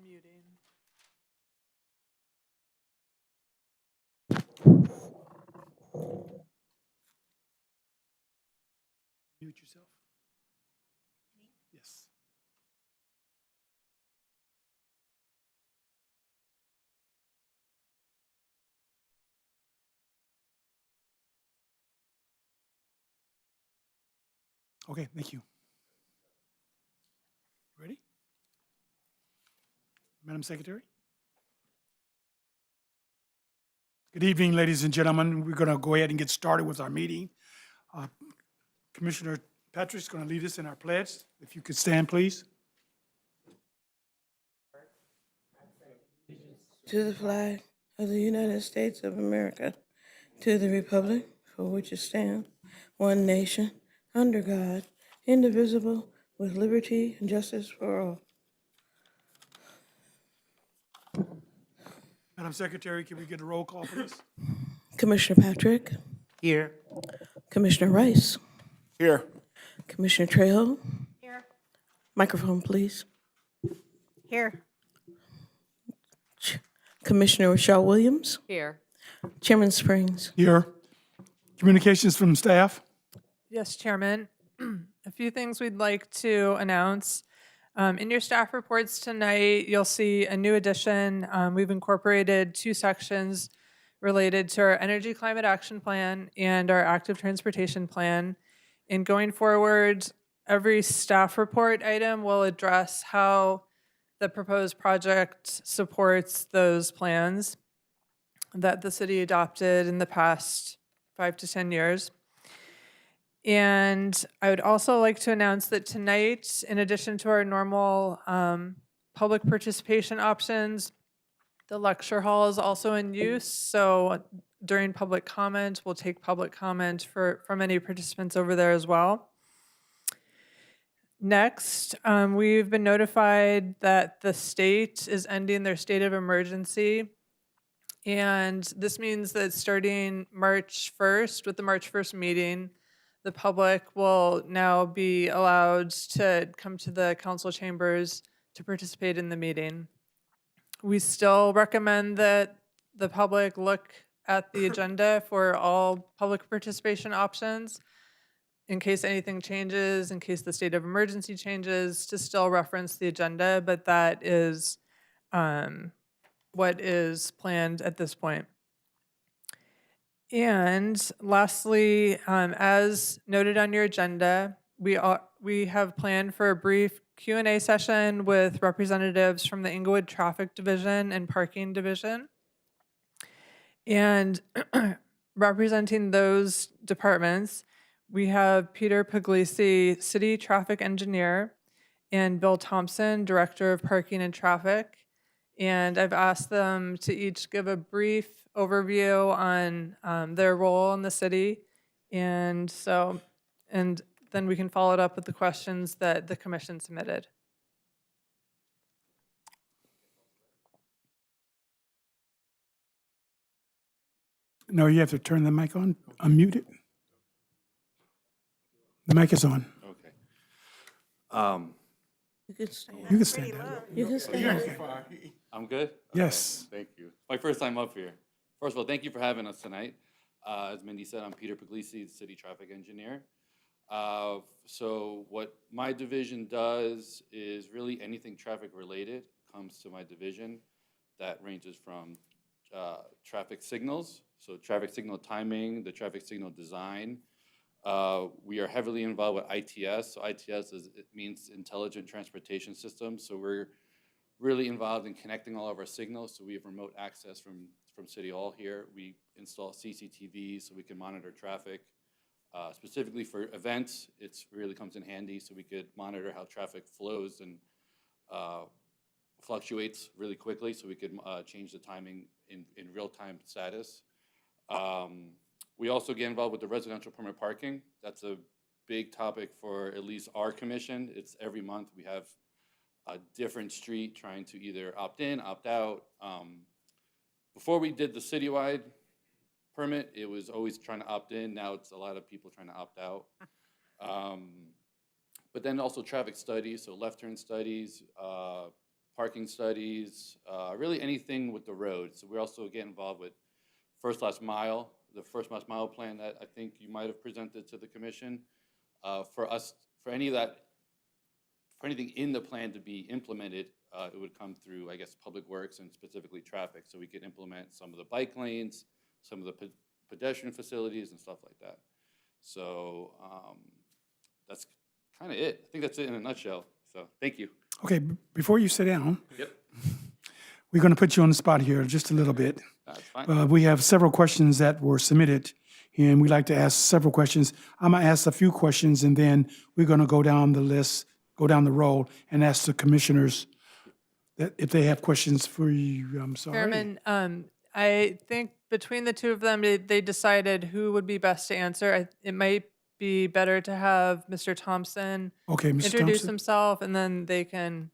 unmuting. Mute yourself. Yes. Okay, thank you. Ready? Madam Secretary? Good evening, ladies and gentlemen. We're going to go ahead and get started with our meeting. Commissioner Patrick's going to lead us in our pledge. If you could stand, please. To the flag of the United States of America, to the republic for which it stands, one nation, under God, indivisible, with liberty and justice for all. Madam Secretary, can we get a roll call, please? Commissioner Patrick, Here. Commissioner Rice, Here. Commissioner Trejo. Here. Microphone, please. Here. Commissioner Rochelle Williams, Here. Chairman Springs. Here. Communications from staff? Yes, Chairman. A few things we'd like to announce. In your staff reports tonight, you'll see a new addition. We've incorporated 2 sections related to our Energy Climate Action Plan and our Active Transportation Plan. And going forward, every staff report item will address how the proposed project supports those plans that the city adopted in the past 5 to 10 years. And I would also like to announce that tonight, in addition to our normal public participation options, the lecture hall is also in use. So during public comment, we'll take public comment from any participants over there as well. Next, we've been notified that the state is ending their state of emergency. And this means that starting March 1st, with the March 1st meeting, the public will now be allowed to come to the council chambers to participate in the meeting. We still recommend that the public look at the agenda for all public participation options in case anything changes, in case the state of emergency changes, to still reference the agenda, but that is what is planned at this point. And lastly, as noted on your agenda, we have planned for a brief Q&A session with representatives from the Inglewood Traffic Division and Parking Division. And representing those departments, we have Peter Puglisi, City Traffic Engineer, and Bill Thompson, Director of Parking and Traffic. And I've asked them to each give a brief overview on their role in the city. And then we can follow it up with the questions that the commission submitted. No, you have to turn the mic on, unmute it. The mic is on. Okay. You can stand. You can stand up. You can stand. I'm good? Yes. Okay, thank you. My first time up here. First of all, thank you for having us tonight. As Mindy said, I'm Peter Puglisi, the City Traffic Engineer. So what my division does is really anything traffic related comes to my division. That ranges from traffic signals, so traffic signal timing, the traffic signal design. We are heavily involved with ITS. So ITS it means Intelligent Transportation System. So we're really involved in connecting all of our signals. So we have remote access from City Hall here. We install CCTV so we can monitor traffic. Specifically for events, it really comes in handy so we could monitor how traffic flows and fluctuates really quickly so we could change the timing in real-time status. We also get involved with the residential permit parking. That's a big topic for at least our commission. It's every month we have a different street trying to either opt in, opt out. Before we did the citywide permit, it was always trying to opt in. Now it's a lot of people trying to opt out. But then also traffic studies, so left turn studies, parking studies, really anything with the road. So we also get involved with first last mile, the first last mile plan that I think you might have presented to the commission. For us, for any of that, for anything in the plan to be implemented, it would come through, I guess, Public Works and specifically traffic. So we could implement some of the bike lanes, some of the pedestrian facilities and stuff like that. So that's kind of it. I think that's it in a nutshell. So thank you. Okay, before you sit down, Yep, we're going to put you on the spot here just a little bit. that's fine. We have several questions that were submitted, and we'd like to ask several questions. I'm going to ask a few questions, and then we're going to go down the list, go down the road, and ask the commissioners that if they have questions for you. I'm sorry. Chairman, I think between the two of them, they decided who would be best to answer. It might be better to have Mr. Thompson Okay, Mr. introduce Thompson. himself, and then they can,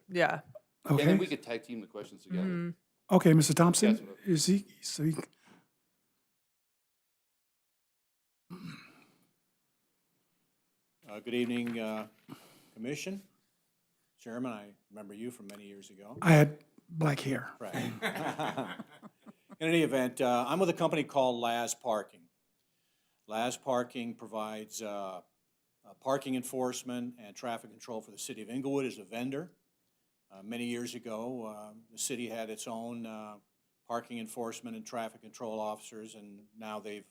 yeah. And then we Okay, could tag team the questions together. okay, Mr. Thompson, Yes, sir. is he? Good evening, Commission. Chairman, I remember you from many years ago. I had black hair. Right. In any event, I'm with a company called Laz Parking. Laz Parking provides parking enforcement and traffic control for the city of Inglewood as a vendor. Many years ago, the city had its own parking enforcement and traffic control officers, and now they've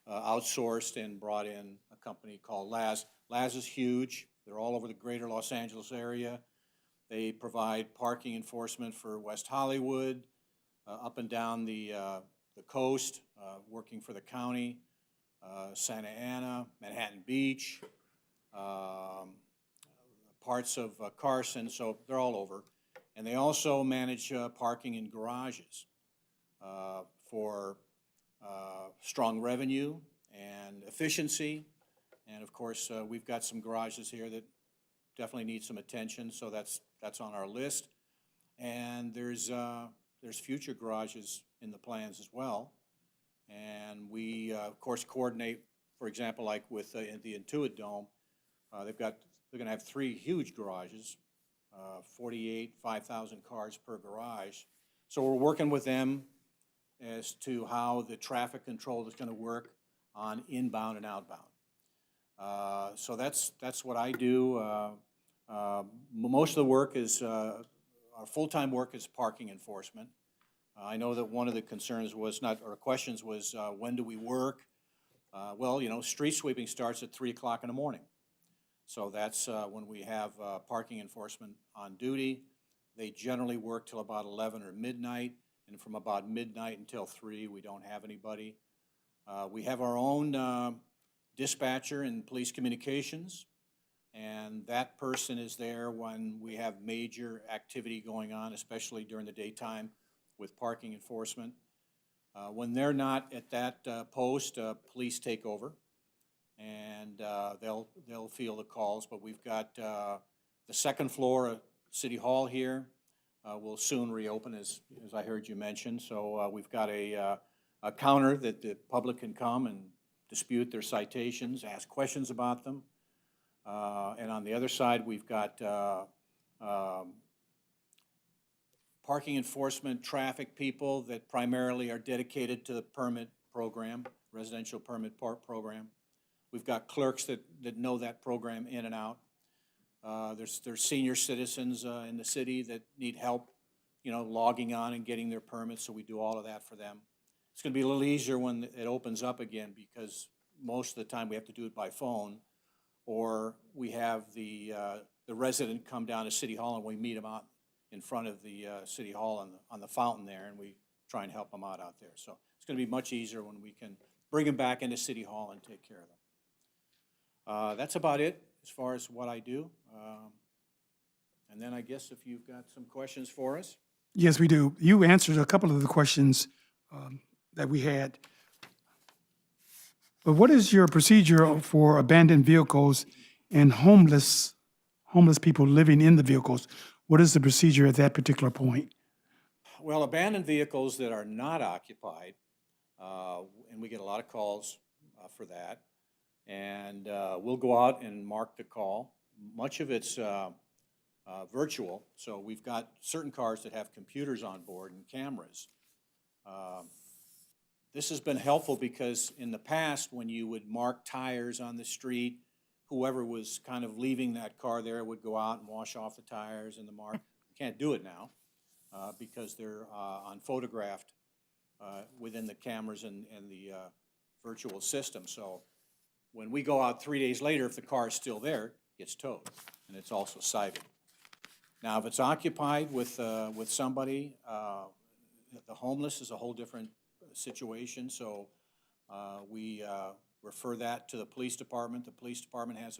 outsourced and brought in a company called Laz. Laz is huge. They're all over the greater Los Angeles area. They provide parking enforcement for West Hollywood, up and down the coast, working for the county, Santa Ana, Manhattan Beach, parts of Carson, so they're all over. And they also manage parking in garages for strong revenue and efficiency. And of course, we've got some garages here that definitely need some attention, so that's on our list. And there's future garages in the plans as well. And we, of course, coordinate, for example, like with the Intuit Dome, they're going to have 3 huge garages, 48, 5,000 cars per garage. So we're working with them as to how the traffic control is going to work on inbound and outbound. So that's what I do. Most of the work is, our full-time work is parking enforcement. I know that one of the concerns was or questions was, when do we work? Well, you know, street sweeping starts at 3 o'clock in the morning. So that's when we have parking enforcement on duty. They generally work till about 11 or midnight, and from about midnight until 3, we don't have anybody. We have our own dispatcher in police communications, and that person is there when we have major activity going on, especially during the daytime with parking enforcement. When they're not at that post, police take over, and they'll field the calls. But we've got the second floor of City Hall here will soon reopen, as I heard you mention. So we've got a counter that the public can come and dispute their citations, ask questions about them. And on the other side, we've got parking enforcement, traffic people that primarily are dedicated to the permit program, residential permit program. We've got clerks that know that program in and out. There's senior citizens in the city that need help, you know, logging on and getting their permits, so we do all of that for them. It's going to be a little easier when it opens up again, because most of the time we have to do it by phone, or we have the resident come down to City Hall and we meet them out in front of the City Hall on the fountain there, and we try and help them out there. So it's going to be much easier when we can bring them back into City Hall and take care of them. That's about it as far as what I do. And then I guess if you've got some questions for us. Yes, we do. You answered a couple of the questions that we had. But what is your procedure for abandoned vehicles and homeless people living in the vehicles? What is the procedure at that particular point? Well, abandoned vehicles that are not occupied, and we get a lot of calls for that, and we'll go out and mark the call. Much of it's virtual. So we've got certain cars that have computers on board and cameras. This has been helpful because in the past, when you would mark tires on the street, whoever was kind of leaving that car there would go out and wash off the tires and the mark. You can't do it now because they're on photographed within the cameras and the virtual system. So when we go out 3 days later, if the car is still there, it gets towed, and it's also cited. Now, if it's occupied with somebody, the homeless is a whole different situation, so we refer that to the police department. The police department has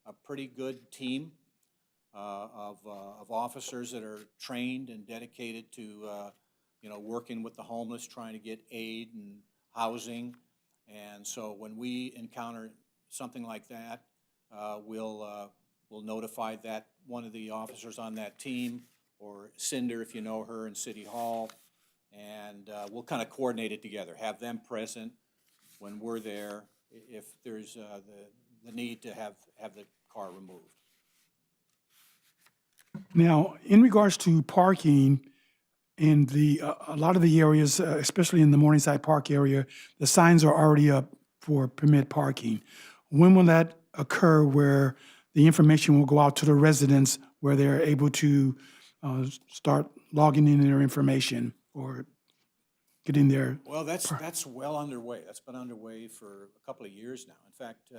a pretty good team of officers that are trained and dedicated to working with the homeless, trying to get aid and housing. And so when we encounter something like that, we'll notify that one of the officers on that team, or Cinder if you know her in City Hall, and we'll kind of coordinate it together, have them present when we're there if there's the need to have the car removed. Now, in regards to parking, in a lot of the areas, especially in the Morningside Park area, the signs are already up for permit parking. When will that occur where the information will go out to the residents where they're able to start logging in their information or getting their... Well, that's well underway. That's been underway for a couple of years now. In fact,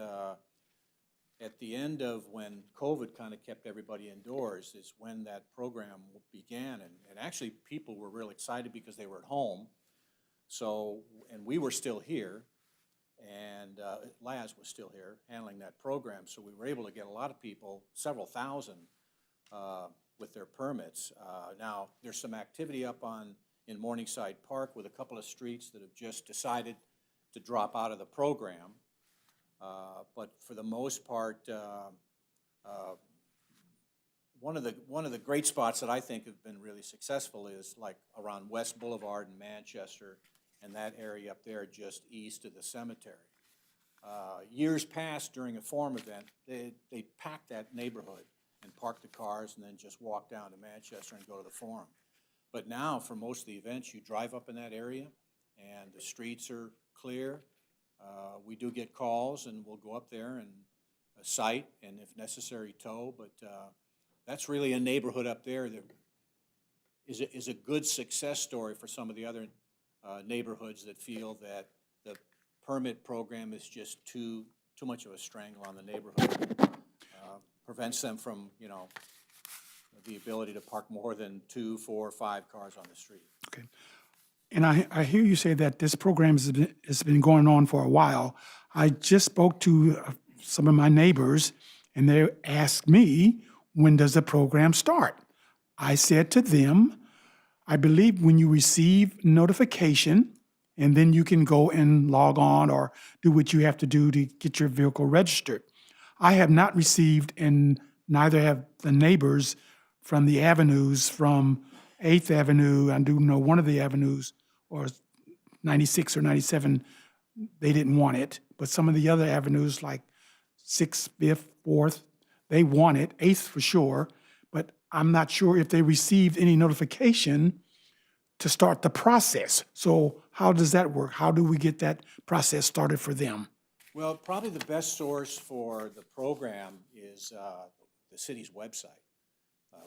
at the end of when COVID kind of kept everybody indoors is when that program began. And actually people were real excited because they were at home. So, and we were still here, and Laz was still here handling that program. So we were able to get a lot of people, several thousand, with their permits. Now, there's some activity up in Morningside Park with a couple of streets that have just decided to drop out of the program. But for the most part, one of the great spots that I think have been really successful is like around West Boulevard in Manchester and that area up there just east of the cemetery. Years past during a forum event, they packed that neighborhood and park the cars and then just walk down to Manchester and go to the forum. But now for most of the events, you drive up in that area and the streets are clear. We do get calls and we'll go up there and cite and if necessary tow, but that's really a neighborhood up there that is a good success story for some of the other neighborhoods that feel that the permit program is just too much of a strangle on the neighborhood. Prevents them from, the ability to park more than 2, 4, 5 cars on the street. Okay. And I hear you say that this program has been going on for a while. I just spoke to some of my neighbors, and they asked me, when does the program start? I said to them, I believe when you receive notification, and then you can go and log on or do what you have to do to get your vehicle registered. I have not received, and neither have the neighbors from the avenues, from 8th Avenue, I do know one of the avenues, or 96 or 97, they didn't want it. But some of the other avenues like 6th, 5th, 4th, they want it, 8th for sure. But I'm not sure if they received any notification to start the process. So how does that work? How do we get that process started for them? Well, probably the best source for the program is the city's website.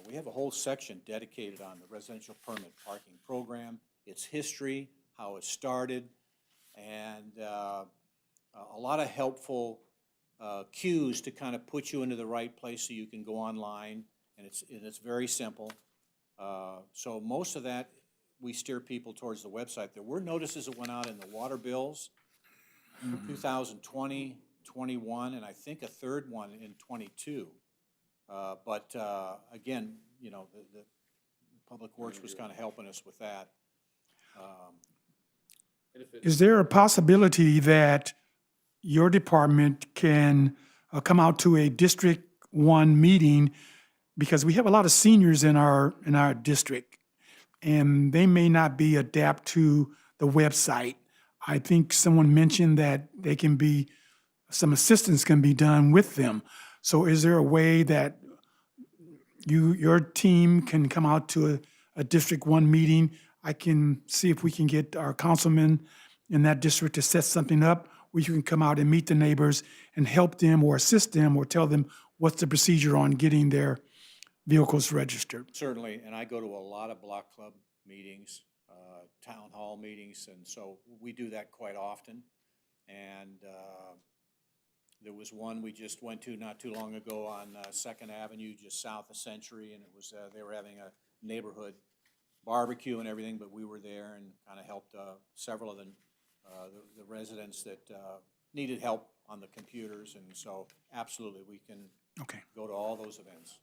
We have a whole section dedicated on the residential permit parking program, its history, how it started, and a lot of helpful cues to kind of put you into the right place so you can go online, and it's very simple. So most of that, we steer people towards the website. There were notices that went out in the water bills, 2020, 21, and I think a third one in 22. But again, the Public Works was kind of helping us with that. Is there a possibility that your department can come out to a District 1 meeting? Because we have a lot of seniors in our district, and they may not be adapt to the website. I think someone mentioned that some assistance can be done with them. So is there a way that your team can come out to a District 1 meeting. I can see if we can get our councilman in that district to set something up where you can come out and meet the neighbors and help them or assist them or tell them what's the procedure on getting their vehicles registered. Certainly, and I go to a lot of block club meetings, town hall meetings, and so we do that quite often. And there was one we just went to not too long ago on Second Avenue, just south of Century, and it was, they were having a neighborhood barbecue and everything, but we were there and kind of helped several of the residents that needed help on the computers, and so absolutely, we can Okay. go to all those events.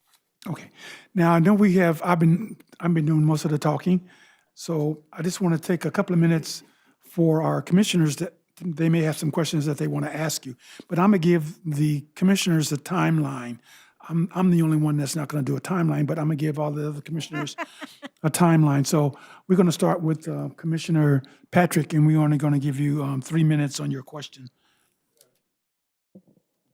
Okay. Now, I know I've been doing most of the talking, so I just want to take a couple of minutes for our commissioners that they may have some questions that they want to ask you. But I'm going to give the commissioners a timeline. I'm the only one that's not going to do a timeline, but I'm going to give all the other commissioners a timeline. So we're going to start with Commissioner Patrick, and we're only going to give you 3 minutes on your question.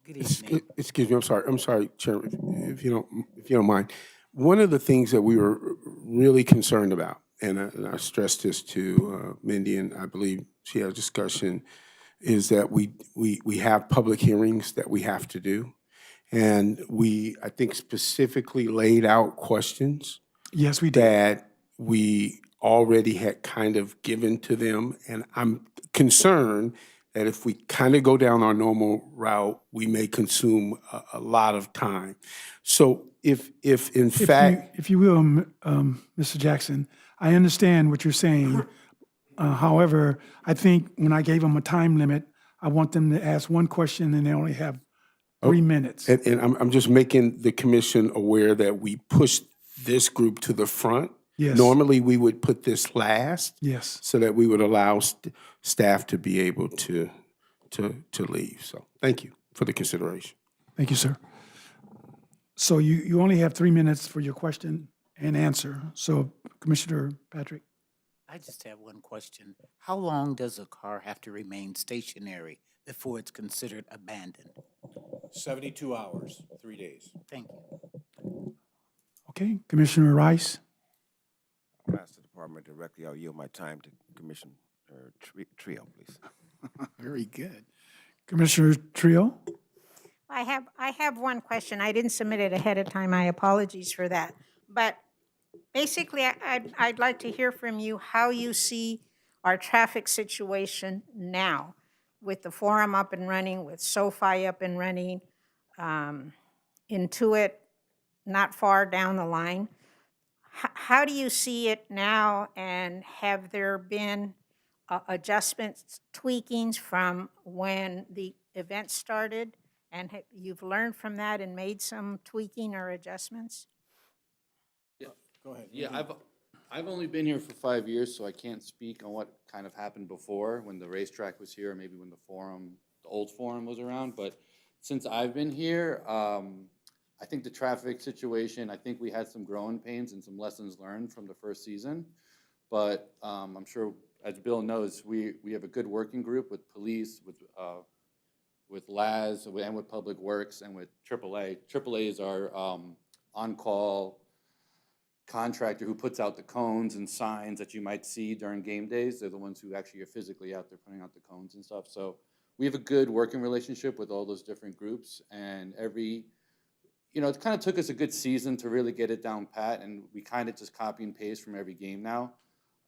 Good evening. Excuse me, I'm sorry, Chairman, if you don't mind. One of the things that we were really concerned about, and I stressed this to Mindy, and I believe she had a discussion, is that we have public hearings that we have to do. And I think, specifically laid out questions Yes, we did. that we already had kind of given to them. And I'm concerned that if we kind of go down our normal route, we may consume a lot of time. So if in fact. If you will, Mr. Jackson, I understand what you're saying. However, I think when I gave them a time limit, I want them to ask one question and they only have 3 minutes. And I'm just making the commission aware that we pushed this group to the front. Yes. Normally, we would put this last. Yes. So that we would allow staff to be able to leave. So thank you for the consideration. Thank you, sir. So you only have 3 minutes for your question and answer. So Commissioner Patrick. I just have one question. How long does a car have to remain stationary before it's considered abandoned? 72 hours, 3 days. Thank you. Okay, Commissioner Rice. I'll ask the department directly. I'll yield my time to Commissioner Trio, please. Very good. Commissioner Trio. I have one question. I didn't submit it ahead of time. My apologies for that. But basically, I'd like to hear from you how you see our traffic situation now with the forum up and running, with SoFi up and running, Intuit not far down the line. How do you see it now, and have there been adjustments, tweakings from when the event started? And you've learned from that and made some tweaking or adjustments? Go ahead. Yeah, I've only been here for 5 years, so I can't speak on what kind of happened before when the racetrack was here, or maybe when the old forum was around. But since I've been here, I think the traffic situation, I think we had some growing pains and some lessons learned from the first season. But I'm sure, as Bill knows, we have a good working group with police, with LAS, and with Public Works, and with AAA. AAA is our on-call contractor who puts out the cones and signs that you might see during game days. They're the ones who actually are physically out there putting out the cones and stuff. So we have a good working relationship with all those different groups, and it kind of took us a good season to really get it down pat, and we kind of just copy and paste from every game now.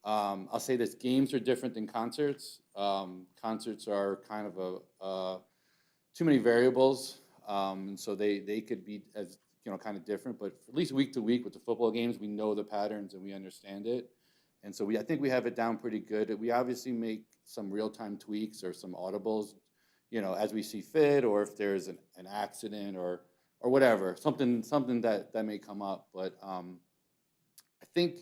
I'll say this, games are different than concerts. Concerts are kind of too many variables, and so they could be as kind of different, but at least week to week with the football games, we know the patterns and we understand it. And so I think we have it down pretty good. We obviously make some real-time tweaks or some audibles, as we see fit, or if there's an accident or whatever, something that may come up. But I think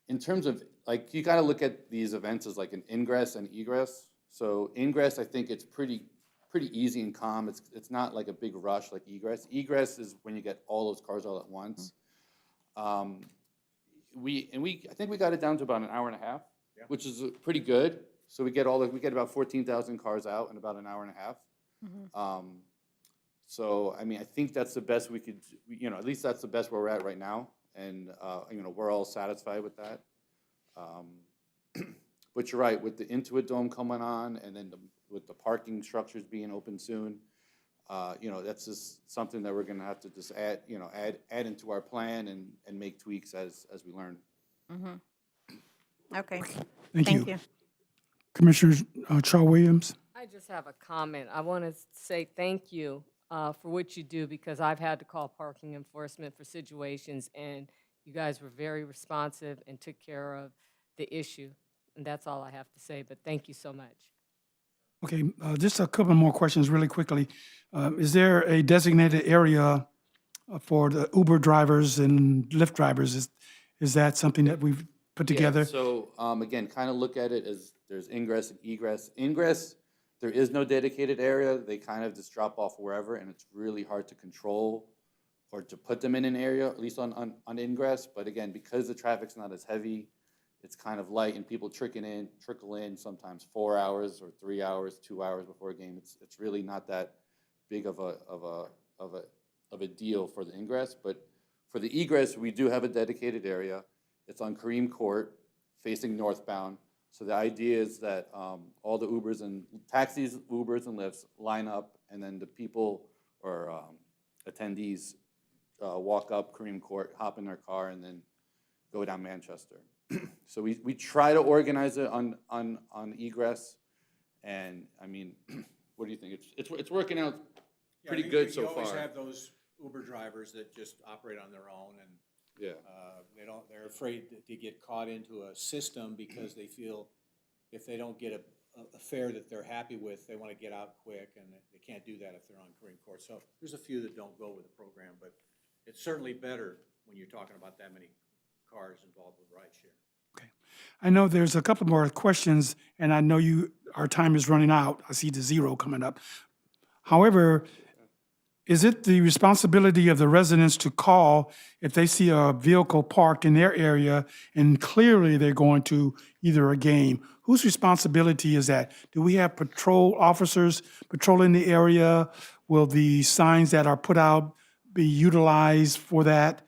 in terms of, you got to look at these events as like an ingress and egress. So ingress, I think it's pretty easy and calm. It's not like a big rush like egress. Egress is when you get all those cars all at once. I think we got it down to about an hour and a half, Yeah. which is pretty good. So we get about 14,000 cars out in about an hour and a half. So, I mean, I think that's the best we could, at least that's the best where we're at right now. And, we're all satisfied with that. But you're right, with the Intuit Dome coming on and then with the parking structures being open soon, that's just something that we're gonna have to just add into our plan and make tweaks as we learn. Okay, Thank thank you. you. Commissioner Charles Williams? I just have a comment. I want to say thank you for what you do, because I've had to call parking enforcement for situations, and you guys were very responsive and took care of the issue. And that's all I have to say, but thank you so much. Okay, just a couple more questions really quickly. Is there a designated area for the Uber drivers and Lyft drivers? Is that something that we've put Yeah, together? so, again, kind of look at it as there's ingress and egress. Ingress, there is no dedicated area. They kind of just drop off wherever, and it's really hard to control or to put them in an area, at least on ingress. But again, because the traffic's not as heavy, it's kind of light, and people trickle in sometimes 4 hours or 3 hours, 2 hours before a game. It's really not that big of a deal for the ingress. But for the egress, we do have a dedicated area. It's on Kareem Court, facing northbound. So the idea is that all the Ubers and taxis, Ubers and Lyfts line up, and then the people or attendees walk up Kareem Court, hop in their car, and then go down Manchester. So we try to organize it on egress, and I mean, what do you think? It's working out pretty good so You always far. have those Uber drivers that just operate on their own, and Yeah. they're afraid to get caught into a system because they feel if they don't get a fare that they're happy with, they want to get out quick, and they can't do that if they're on Kareem Court. So there's a few that don't go with the program, but it's certainly better when you're talking about that many cars involved with rideshare. Okay. I know there's a couple more questions, and I know our time is running out. I see the 0 coming up. However, is it the responsibility of the residents to call if they see a vehicle parked in their area and clearly they're going to either a game? Whose responsibility is that? Do we have patrol officers patrolling the area? Will the signs that are put out be utilized for that?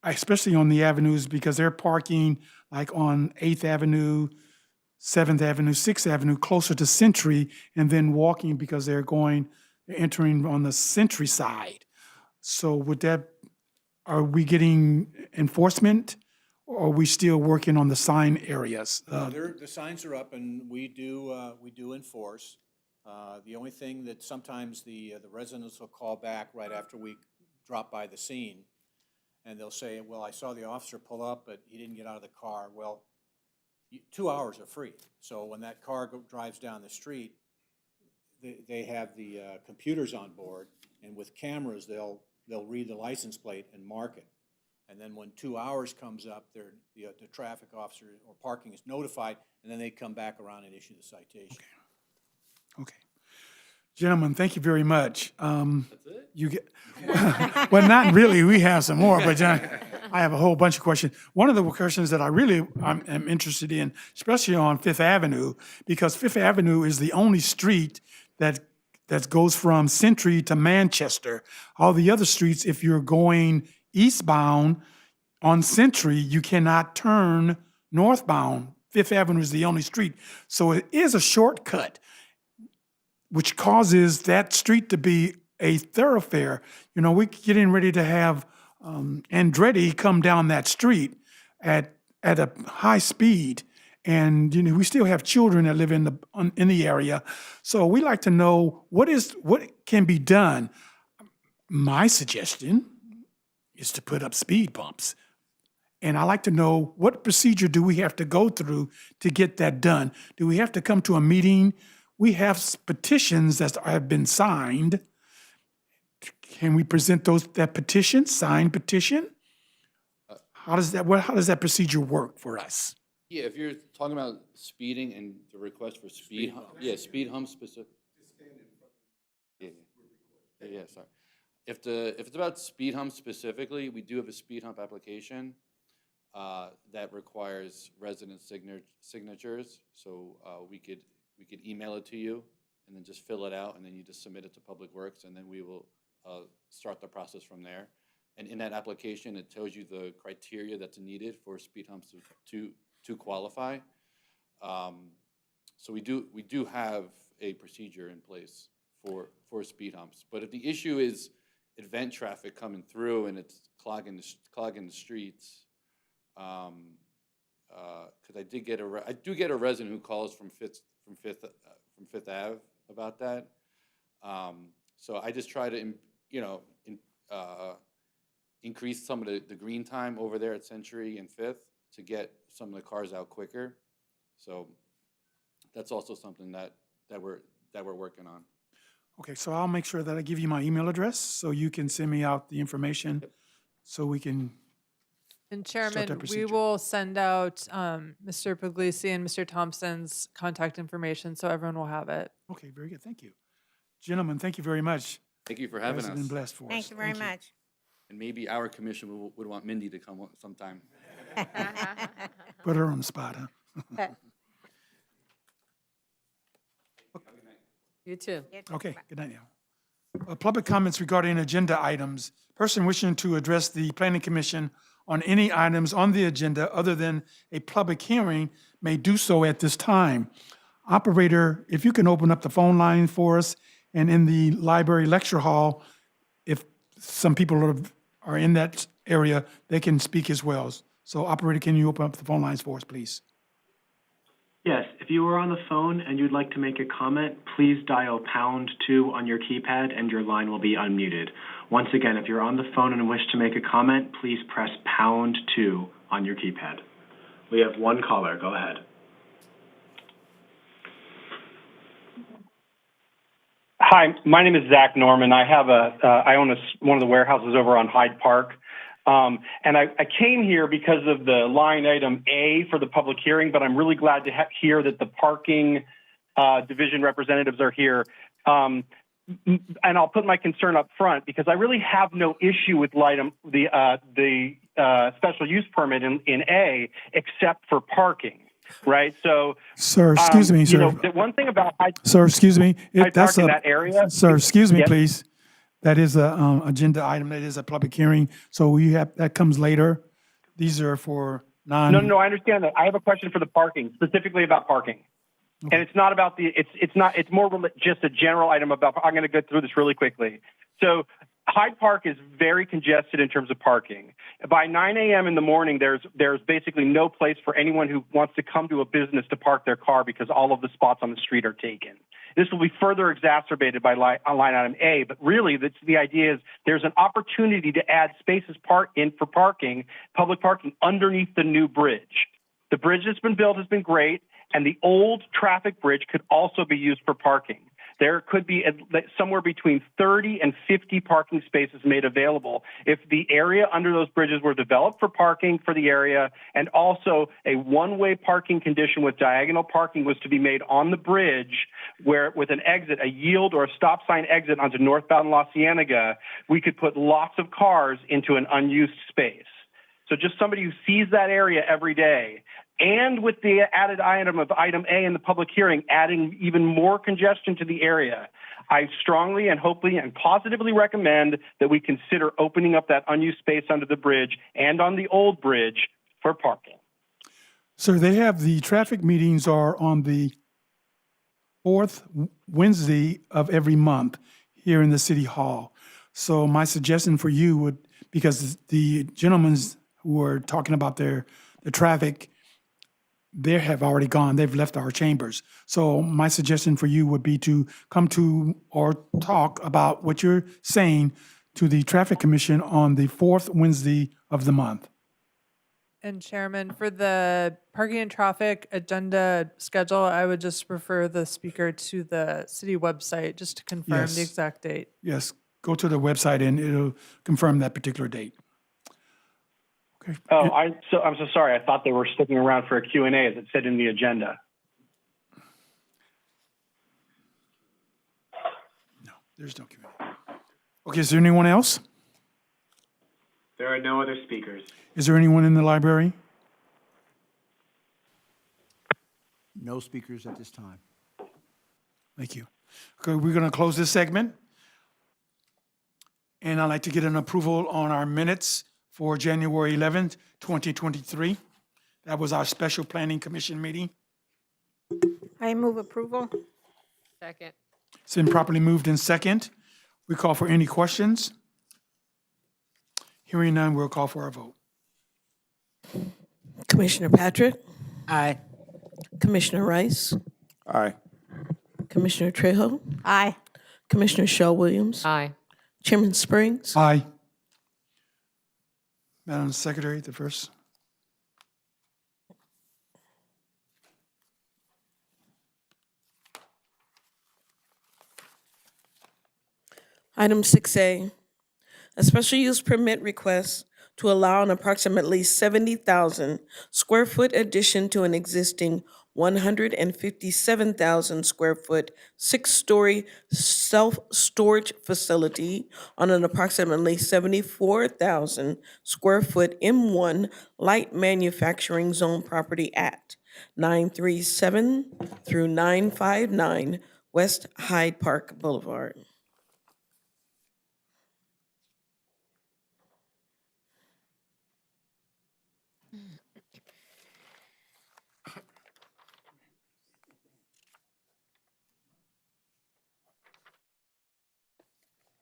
Especially on the avenues, because they're parking like on 8th Avenue, 7th Avenue, 6th Avenue, closer to Century, and then walking because they're entering on the Century side. So are we getting enforcement, or are we still working on the sign areas? The signs are up, and we do enforce. The only thing that sometimes the residents will call back right after we drop by the scene, and they'll say, well, I saw the officer pull up, but he didn't get out of the car. Well, 2 hours are free. So when that car drives down the street, they have the computers on board, and with cameras, they'll read the license plate and mark it. And then when 2 hours comes up, the traffic officer or parking is notified, and then they come back around and issue the citation. Okay. Gentlemen, thank you very much. That's it? You get, well, not really. We have some more, but I have a whole bunch of questions. One of the questions that I'm interested in, especially on Fifth Avenue, because Fifth Avenue is the only street that goes from Century to Manchester. All the other streets, if you're going eastbound on Century, you cannot turn northbound. Fifth Avenue is the only street. So it is a shortcut, which causes that street to be a thoroughfare. We're getting ready to have Andretti come down that street at a high speed. And, we still have children that live in the area. So we like to know what can be done. My suggestion is to put up speed bumps. And I like to know, what procedure do we have to go through to get that done? Do we have to come to a meeting? We have petitions that have been signed. Can we present that petition, signed petition? How does that procedure work for us? Yeah, if you're talking about speeding and the request for speed hump specific. Yeah, sorry. If it's about speed hump specifically, we do have a speed hump application that requires resident signatures. So we could email it to you, and then just fill it out, and then you just submit it to Public Works, and then we will start the process from there. And in that application, it tells you the criteria that's needed for speed humps to qualify. So we do have a procedure in place for speed humps. But if the issue is event traffic coming through and it's clogging the streets, because I do get a resident who calls from Fifth Ave about that. So I just try to increase some of the green time over there at Century and Fifth to get some of the cars out quicker. So that's also something that we're working on. Okay, so I'll make sure that I give you my email address so you can send me out the information so we can, And that Chairman, we procedure. will send out Mr. Puglisi and Mr. Thompson's contact information so everyone will have it. Okay, very good. Thank you. Gentlemen, thank you very much. Thank you for You having guys have been us. blessed for us. Thank you very much. And maybe our commission would want Mindy to come sometime. Put her on the spot, huh? You too. Okay, good night now. Public comments regarding agenda items. Person wishing to address the planning commission on any items on the agenda other than a public hearing may do so at this time. Operator, if you can open up the phone line for us, and in the library lecture hall, if some people are in that area, they can speak as well. So operator, can you open up the phone lines for us, please? Yes, if you are on the phone and you'd like to make a comment, please dial #2 on your keypad and your line will be unmuted. Once again, if you're on the phone and wish to make a comment, please press #2 on your keypad. We have one caller. Go ahead. Hi, my name is Zach Norman. I own one of the warehouses over on Hyde Park. And I came here because of the line item A for the public hearing, but I'm really glad to hear that the parking division representatives are here. And I'll put my concern up front because I really have no issue with the special use permit in A except for parking, right? So, Sir, excuse me, sir. The one thing about Sir, excuse me. Hyde Park in that area. Sir, excuse me, Yes. please. That is a agenda item. That is a public hearing. So that comes later. These are for No, I understand that. I have a question for the parking, specifically about parking. Okay. And it's not about it's more just a general item about, I'm going to go through this really quickly. So Hyde Park is very congested in terms of parking. By 9 a.m. in the morning, there's basically no place for anyone who wants to come to a business to park their car because all of the spots on the street are taken. This will be further exacerbated by line item A, but really the idea is there's an opportunity to add spaces for parking, public parking, underneath the new bridge. The bridge that's been built has been great, and the old traffic bridge could also be used for parking. There could be somewhere between 30 and 50 parking spaces made available if the area under those bridges were developed for parking for the area, and also a one-way parking condition with diagonal parking was to be made on the bridge where with an exit, a yield or a stop sign exit onto northbound La Cienega, we could put lots of cars into an unused space. So just somebody who sees that area every day, and with the added item of item A in the public hearing, adding even more congestion to the area, I strongly and hopefully and positively recommend that we consider opening up that unused space under the bridge and on the old bridge for parking. Sir, they have the traffic meetings are on the fourth Wednesday of every month here in the City Hall. So my suggestion for you would, because the gentlemen who are talking about the traffic, they have already gone. They've left our chambers. So my suggestion for you would be to come to or talk about what you're saying to the Traffic Commission on the fourth Wednesday of the month. And Chairman, for the parking and traffic agenda schedule, I would just refer the speaker to the city website just to confirm Yes. the exact date. Yes, go to the website and it'll confirm that particular date. Okay. Oh, I'm so sorry. I thought they were sticking around for a Q&A as it said in the agenda. No, there's no Q&A. Okay, is there anyone else? There are no other speakers. Is there anyone in the library? No speakers at this time. Thank you. Okay, we're going to close this segment. And I'd like to get an approval on our minutes for January 11th, 2023. That was our special planning commission meeting. I move approval. Second. It's been properly moved in second. We call for any questions. Hearing none, we'll call for a vote. Commissioner Patrick, Aye. Commissioner Rice, Aye. Commissioner Trejo, Aye. Commissioner Shaw Williams, Aye. Chairman Springs. Aye. Madam Secretary, the first. Item 6A, a special use permit request to allow an approximately 70,000 square foot addition to an existing 157,000 square foot, 6-story self-storage facility on an approximately 74,000 square foot M1 light manufacturing zone property at 937 through 959 West Hyde Park Boulevard.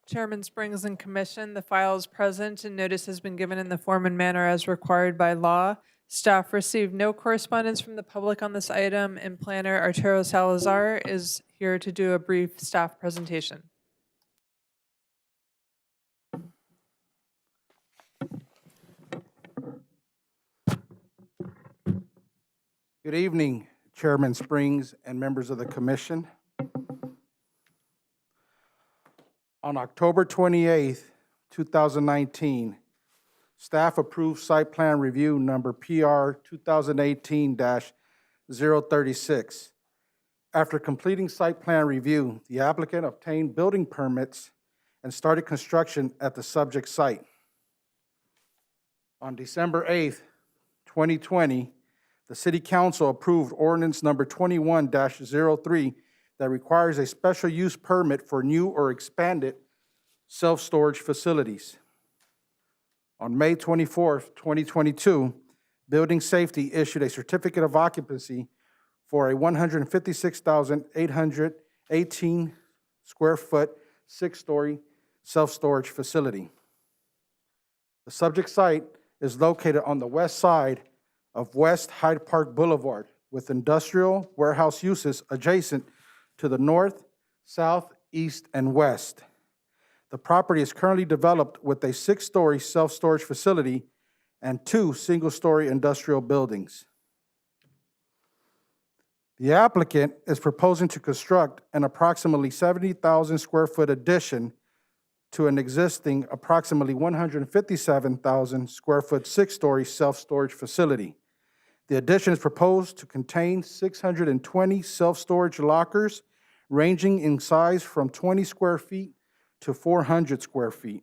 Chairman Springs and Commission, the file is present and notice has been given in the form and manner as required by law. Staff received no correspondence from the public on this item, and Planner Arturo Salazar is here to do a brief staff presentation. Good evening, Chairman Springs and members of the commission. On October 28th, 2019, staff approved site plan review number PR 2018-036. After completing site plan review, the applicant obtained building permits and started construction at the subject site. On December 8th, 2020, the City Council approved ordinance number 21-03 that requires a special use permit for new or expanded self-storage facilities. On May 24th, 2022, Building Safety issued a certificate of occupancy for a 156,818 square foot, 6-story self-storage facility. The subject site is located on the west side of West Hyde Park Boulevard with industrial warehouse uses adjacent to the north, south, east, and west. The property is currently developed with a 6-story self-storage facility and 2 single-story industrial buildings. The applicant is proposing to construct an approximately 70,000 square foot addition to an existing approximately 157,000 square foot 6-story self-storage facility. The addition is proposed to contain 620 self-storage lockers ranging in size from 20 square feet to 400 square feet.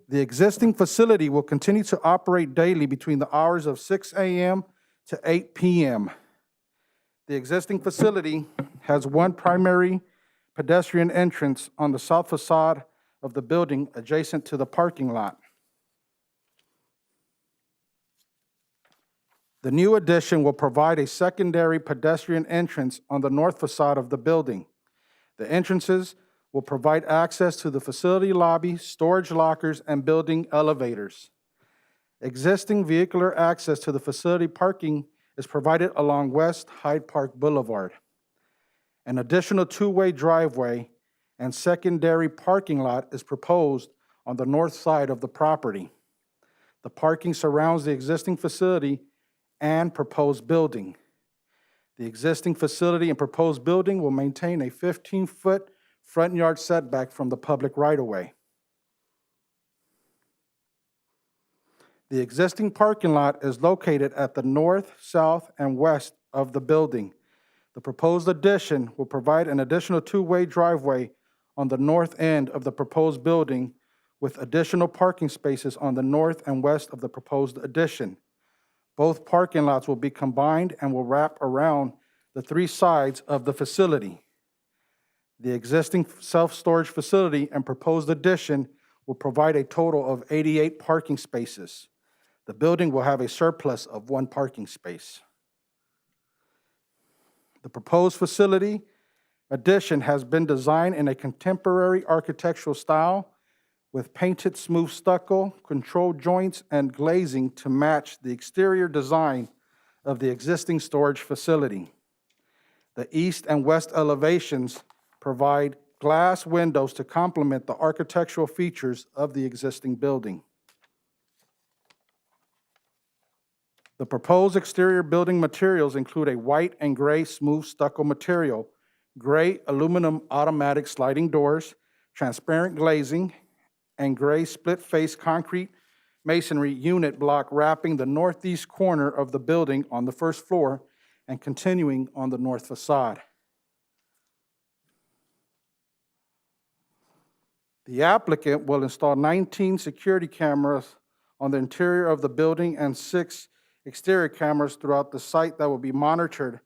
The existing facility will continue to operate daily between the hours of 6 a.m. to 8 p.m. The existing facility has one primary pedestrian entrance on the south facade of the building adjacent to the parking lot. The new addition will provide a secondary pedestrian entrance on the north facade of the building. The entrances will provide access to the facility lobby, storage lockers, and building elevators. Existing vehicular access to the facility parking is provided along West Hyde Park Boulevard. An additional 2-way driveway and secondary parking lot is proposed on the north side of the property. The parking surrounds the existing facility and proposed building. The existing facility and proposed building will maintain a 15-foot front yard setback from the public right-of-way. The existing parking lot is located at the north, south, and west of the building. The proposed addition will provide an additional 2-way driveway on the north end of the proposed building with additional parking spaces on the north and west of the proposed addition. Both parking lots will be combined and will wrap around the three sides of the facility. The existing self-storage facility and proposed addition will provide a total of 88 parking spaces. The building will have a surplus of 1 parking space. The proposed facility addition has been designed in a contemporary architectural style with painted smooth stucco, controlled joints, and glazing to match the exterior design of the existing storage facility. The east and west elevations provide glass windows to complement the architectural features of the existing building. The proposed exterior building materials include a white and gray smooth stucco material, gray aluminum automatic sliding doors, transparent glazing, and gray split-face concrete masonry unit block wrapping the northeast corner of the building on the first floor and continuing on the north facade. The applicant will install 19 security cameras on the interior of the building and 6 exterior cameras throughout the site that will be monitored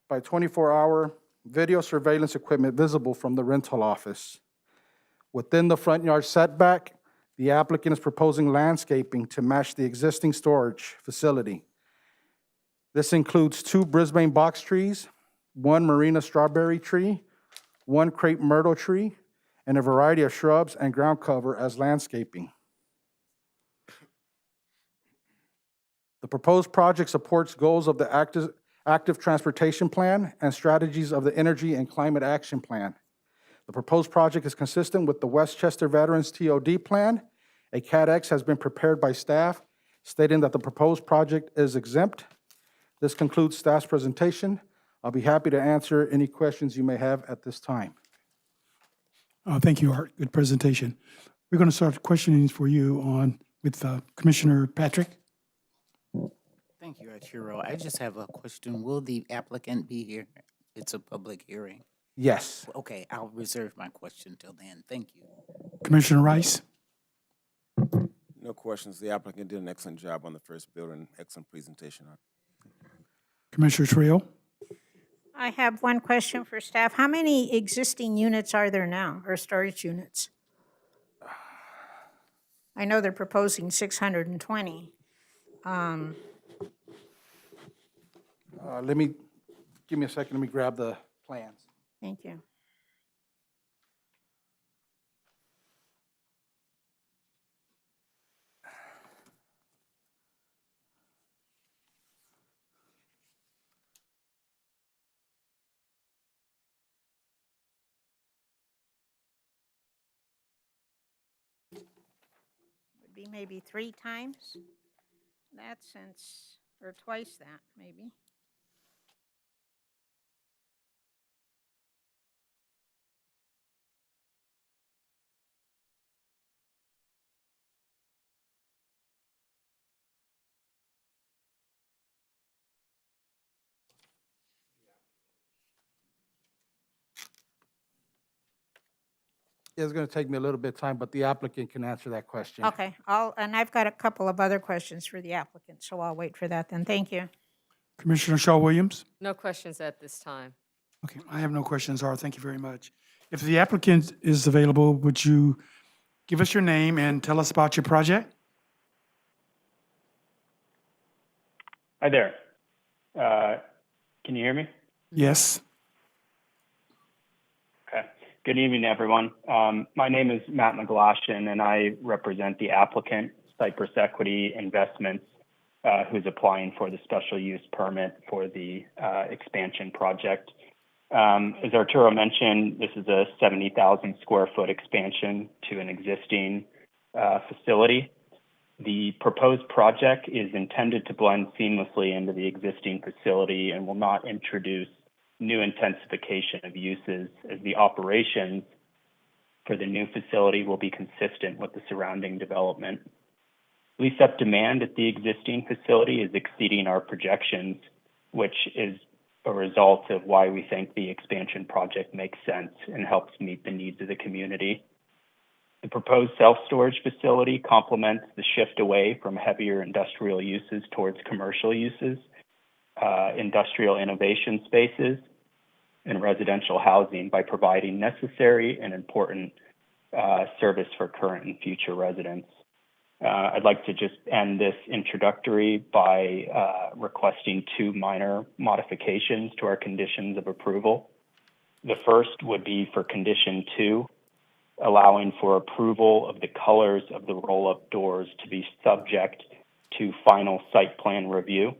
by 24-hour video surveillance equipment visible from the rental office. Within the front yard setback, the applicant is proposing landscaping to match the existing storage facility. This includes 2 Brisbane box trees, 1 Marina strawberry tree, 1 crepe myrtle tree, and a variety of shrubs and ground cover as landscaping. The proposed project supports goals of the active transportation plan and strategies of the Energy and Climate Action Plan. The proposed project is consistent with the Westchester Veterans TOD Plan. A CADX has been prepared by staff stating that the proposed project is exempt. This concludes staff's presentation. I'll be happy to answer any questions you may have at this time. Thank you, Art. Good presentation. We're going to start questioning for you with Commissioner Patrick. Thank you, Arturo. I just have a question. Will the applicant be here? It's a public hearing. Yes. Okay, I'll reserve my question till then. Thank you. Commissioner Rice. No questions. The applicant did an excellent job on the first bill and excellent presentation. Commissioner Trio. I have one question for staff. How many existing units are there now, or storage units? I know they're proposing 620. Give me a second, let me grab the plans. Thank you. Would be maybe 3 times that or twice that, maybe. It's going to take me a little bit of time, but the applicant can answer that question. Okay, and I've got a couple of other questions for the applicant, so I'll wait for that then. Thank you. Commissioner Shaw Williams. No questions at this time. Okay, I have no questions, Art. Thank you very much. If the applicant is available, would you give us your name and tell us about your project? Hi there. Can you hear me? Yes. Okay. Good evening, everyone. My name is Matt McGlashan, and I represent the applicant, Cypress Equity Investments, who's applying for the special use permit for the expansion project. As Arturo mentioned, this is a 70,000 square foot expansion to an existing facility. The proposed project is intended to blend seamlessly into the existing facility and will not introduce new intensification of uses, as the operations for the new facility will be consistent with the surrounding development. Lease-up demand at the existing facility is exceeding our projections, which is a result of why we think the expansion project makes sense and helps meet the needs of the community. The proposed self-storage facility complements the shift away from heavier industrial uses towards commercial uses. industrial innovation spaces and residential housing by providing necessary and important service for current and future residents. I'd like to just end this introductory by requesting 2 minor modifications to our conditions of approval. The first would be for condition 2, allowing for approval of the colors of the roll-up doors to be subject to final site plan review.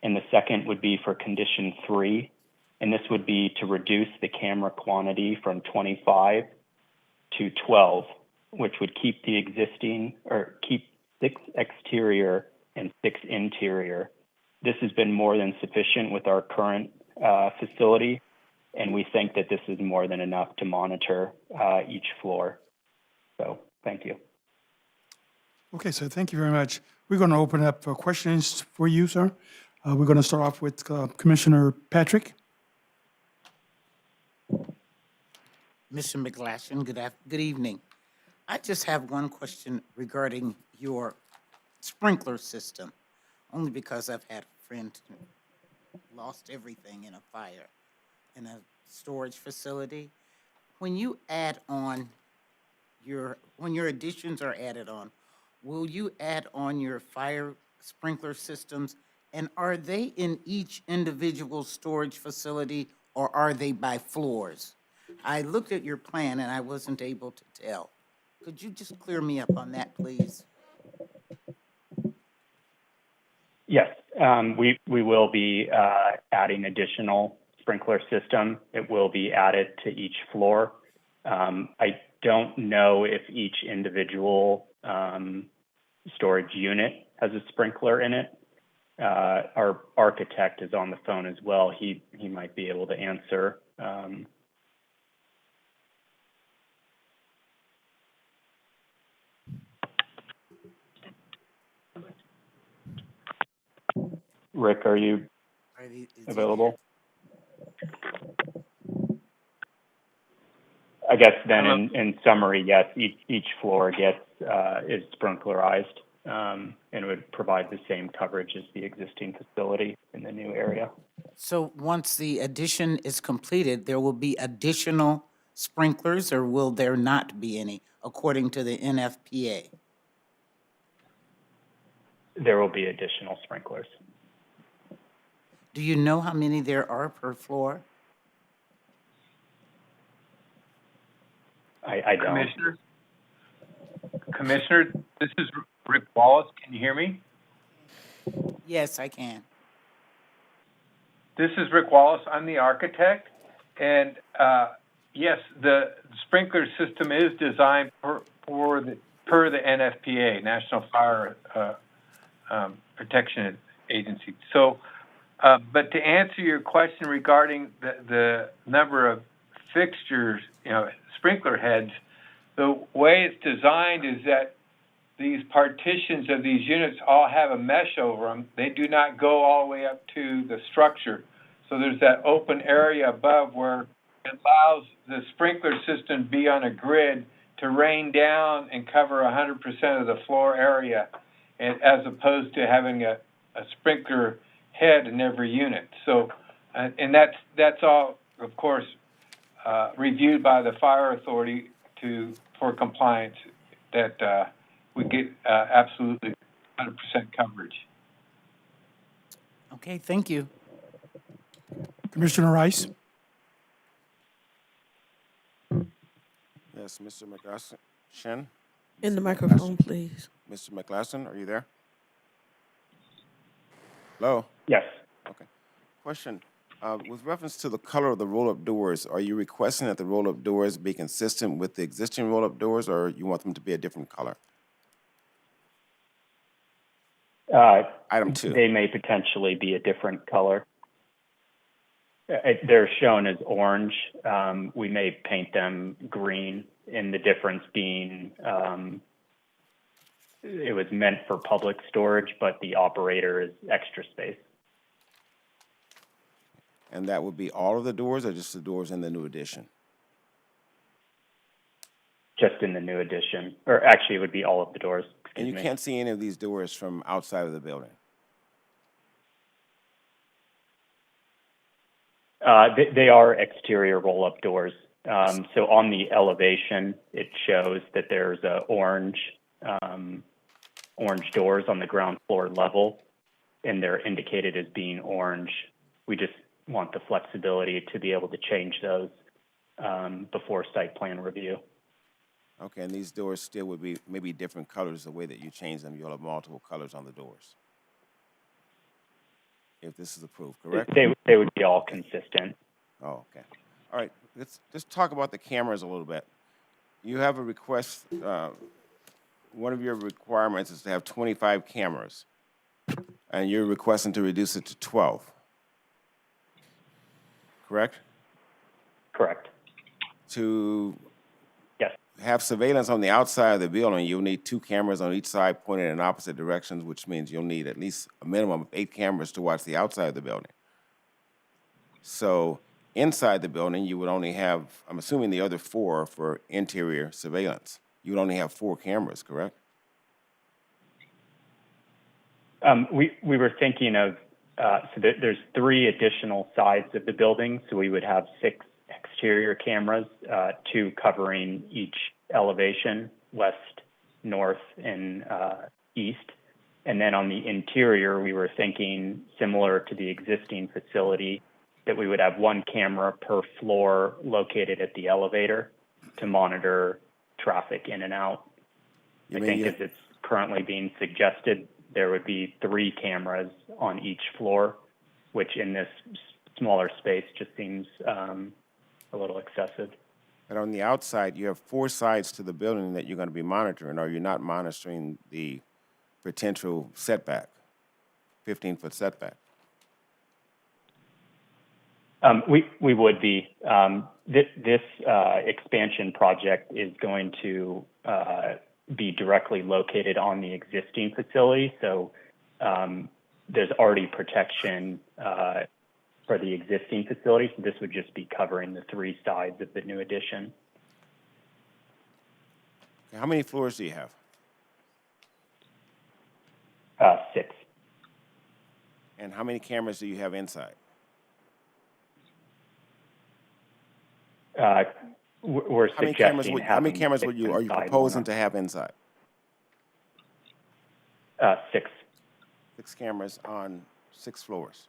And the second would be for condition 3, and this would be to reduce the camera quantity from 25 to 12, which would keep the existing, or keep 6 exterior and 6 interior. This has been more than sufficient with our current facility, and we think that this is more than enough to monitor each floor. So, thank you. Okay, so thank you very much. We're going to open up for questions for you, sir. We're going to start off with Commissioner Patrick. Mr. McGlashan, good evening. I just have one question regarding your sprinkler system, only because I've had a friend who lost everything in a fire in a storage facility. When you add on when your additions are added on, will you add on your fire sprinkler systems? And are they in each individual storage facility, or are they by floors? I looked at your plan and I wasn't able to tell. Could you just clear me up on that, please? Yes, we will be adding additional sprinkler system. It will be added to each floor. I don't know if each individual storage unit has a sprinkler in it. Our architect is on the phone as well. He might be able to answer. Rick, are you available? I guess then in summary, yes, each floor gets is sprinklerized and would provide the same coverage as the existing facility in the new area. So once the addition is completed, there will be additional sprinklers, or will there not be any, according to the NFPA? There will be additional sprinklers. Do you know how many there are per floor? I don't. Commissioner, this is Rick Wallace. Can you hear me? Yes, I can. This is Rick Wallace. I'm the architect. And yes, the sprinkler system is designed per the NFPA, National Fire Protection Agency. So, but to answer your question regarding the number of fixtures, sprinkler heads, the way it's designed is that these partitions of these units all have a mesh over them. They do not go all the way up to the structure. So there's that open area above where it allows the sprinkler system to be on a grid to rain down and cover 100% of the floor area, as opposed to having a sprinkler head in every unit. So, and that's all, of course, reviewed by the fire authority for compliance, that we get absolutely 100% coverage. Okay, thank you. Commissioner Rice. Yes, Mr. McGlashan? In the microphone, please. Mr. McGlashan, are you there? Hello? Yes. Okay. Question. With reference to the color of the roll-up doors, are you requesting that the roll-up doors be consistent with the existing roll-up doors, or you want them to be a different color? Item 2. They may potentially be a different color. They're shown as orange. We may paint them green, and the difference being it was meant for public storage, but the operator is extra space. And that would be all of the doors, or just the doors in the new addition? Just in the new addition, or actually it would be all of the doors. And you can't see any of these doors from outside of the building? They are exterior roll-up doors. So on the elevation, it shows that there's orange doors on the ground floor level, and they're indicated as being orange. We just want the flexibility to be able to change those before site plan review. Okay, and these doors still would be maybe different colors the way that you change them. You'll have multiple colors on the doors. If this is approved, correct? They would be all consistent. Oh, okay. All right, let's just talk about the cameras a little bit. You have a request, one of your requirements is to have 25 cameras, and you're requesting to reduce it to 12, correct? Correct. To Yes. have surveillance on the outside of the building, you'll need 2 cameras on each side pointed in opposite directions, which means you'll need at least a minimum of 8 cameras to watch the outside of the building. So inside the building, you would only have, I'm assuming the other 4 for interior surveillance. You would only have 4 cameras, correct? We were thinking of, there's 3 additional sides of the building, so we would have 6 exterior cameras, 2 covering each elevation, west, north, and east. And then on the interior, we were thinking similar to the existing facility, that we would have 1 camera per floor located at the elevator to monitor traffic in and out. I think as it's currently being suggested, there would be 3 cameras on each floor, which in this smaller space just seems a little excessive. But on the outside, you have 4 sides to the building that you're going to be monitoring, or you're not monitoring the potential setback, 15-foot setback. We would be. This expansion project is going to be directly located on the existing facility, so there's already protection for the existing facility, so this would just be covering the 3 sides of the new addition. How many floors do you have? 6. And how many cameras do you have inside? We're suggesting how many cameras are you proposing to have inside? 6. 6 cameras on 6 floors.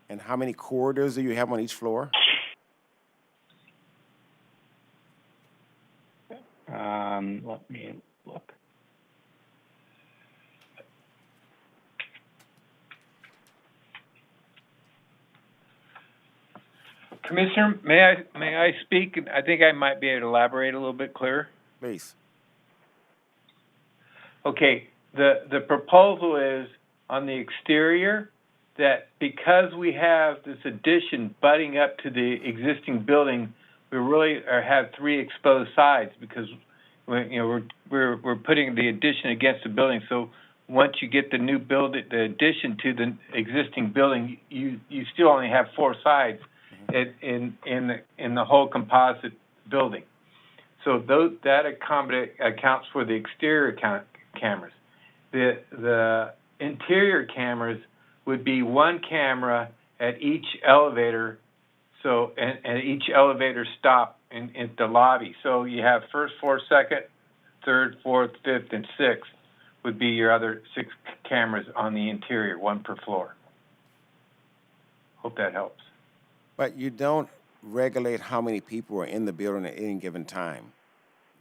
And how many corridors do you have on each floor? Let me look. Commissioner, may I speak? I think I might be able to elaborate a little bit clearer. Please. Okay, the proposal is on the exterior that because we have this addition butting up to the existing building, we really have 3 exposed sides because we're putting the addition against the building. So once you get the new building, the addition to the existing building, you still only have 4 sides in the whole composite building. So that accounts for the exterior cameras. The interior cameras would be 1 camera at each elevator, so and each elevator stop in the lobby. So you have first floor, second, third, fourth, fifth, and sixth would be your other 6 cameras on the interior, 1 per floor. Hope that helps. But you don't regulate how many people are in the building at any given time.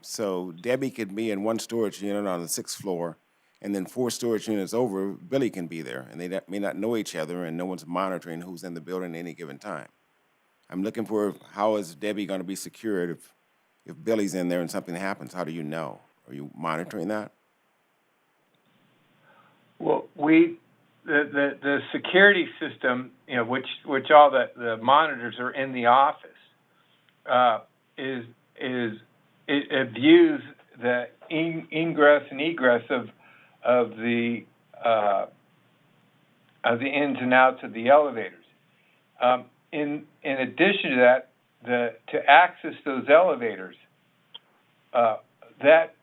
So Debbie could be in 1 storage unit on the 6th floor, and then 4 storage units over, Billy can be there, and they may not know each other, and no one's monitoring who's in the building at any given time. I'm looking for how is Debbie going to be secured if Billy's in there and something happens? How do you know? Are you monitoring that? Well, the security system, which all the monitors are in the office, it views the ingress and egress of the ins and outs of the elevators. In addition to that, to access those elevators, that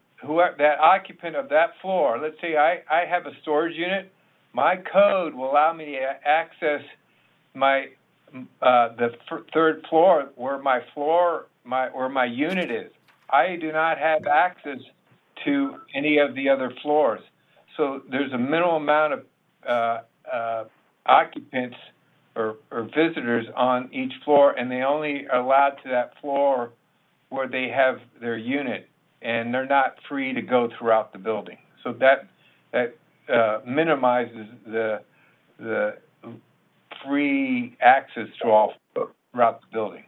occupant of that floor, let's say I have a storage unit, my code will allow me to access my third floor where my unit is. I do not have access to any of the other floors. So there's a minimal amount of occupants or visitors on each floor, and they only are allowed to that floor where they have their unit, and they're not free to go throughout the building. So that minimizes the free access to all throughout the building.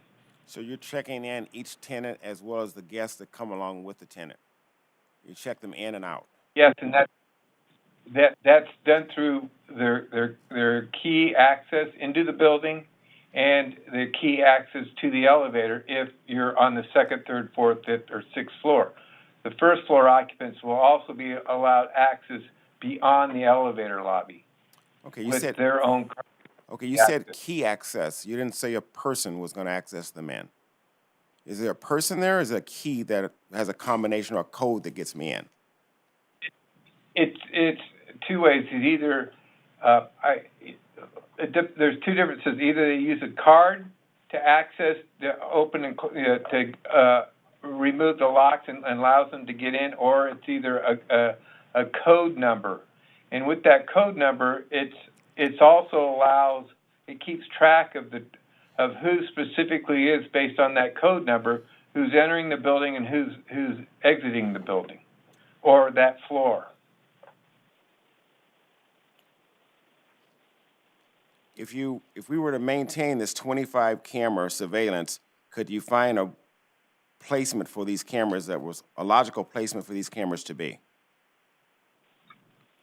So you're checking in each tenant as well as the guests that come along with the tenant. You check them in and out. Yes, and that's done through their key access into the building and the key access to the elevator if you're on the second, third, fourth, fifth, or sixth floor. The first floor occupants will also be allowed access beyond the elevator lobby. Okay, you with said their own. Okay, you access. said key access. You didn't say a person was going to access them in. Is there a person there, or is it a key that has a combination or a code that gets me in? It's two ways. It's either there's two differences. Either they use a card to access the open and to remove the locks and allows them to get in, or it's either a code number. And with that code number, it also keeps track of who specifically is based on that code number, who's entering the building and who's exiting the building or that floor. If we were to maintain this 25 camera surveillance, could you find a placement for these cameras that was a logical placement for these cameras to be?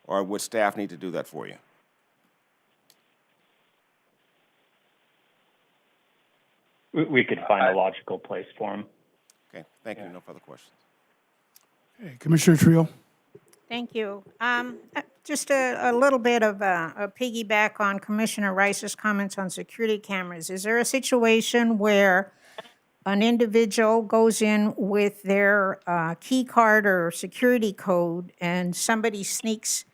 Or would staff need to do that for you? We could find a logical place for them. Okay, thank you. No further questions. Okay, Commissioner Trio. Thank you. Just a little bit of a piggyback on Commissioner Rice's comments on security cameras. Is there a situation where an individual goes in with their key card or security code and somebody sneaks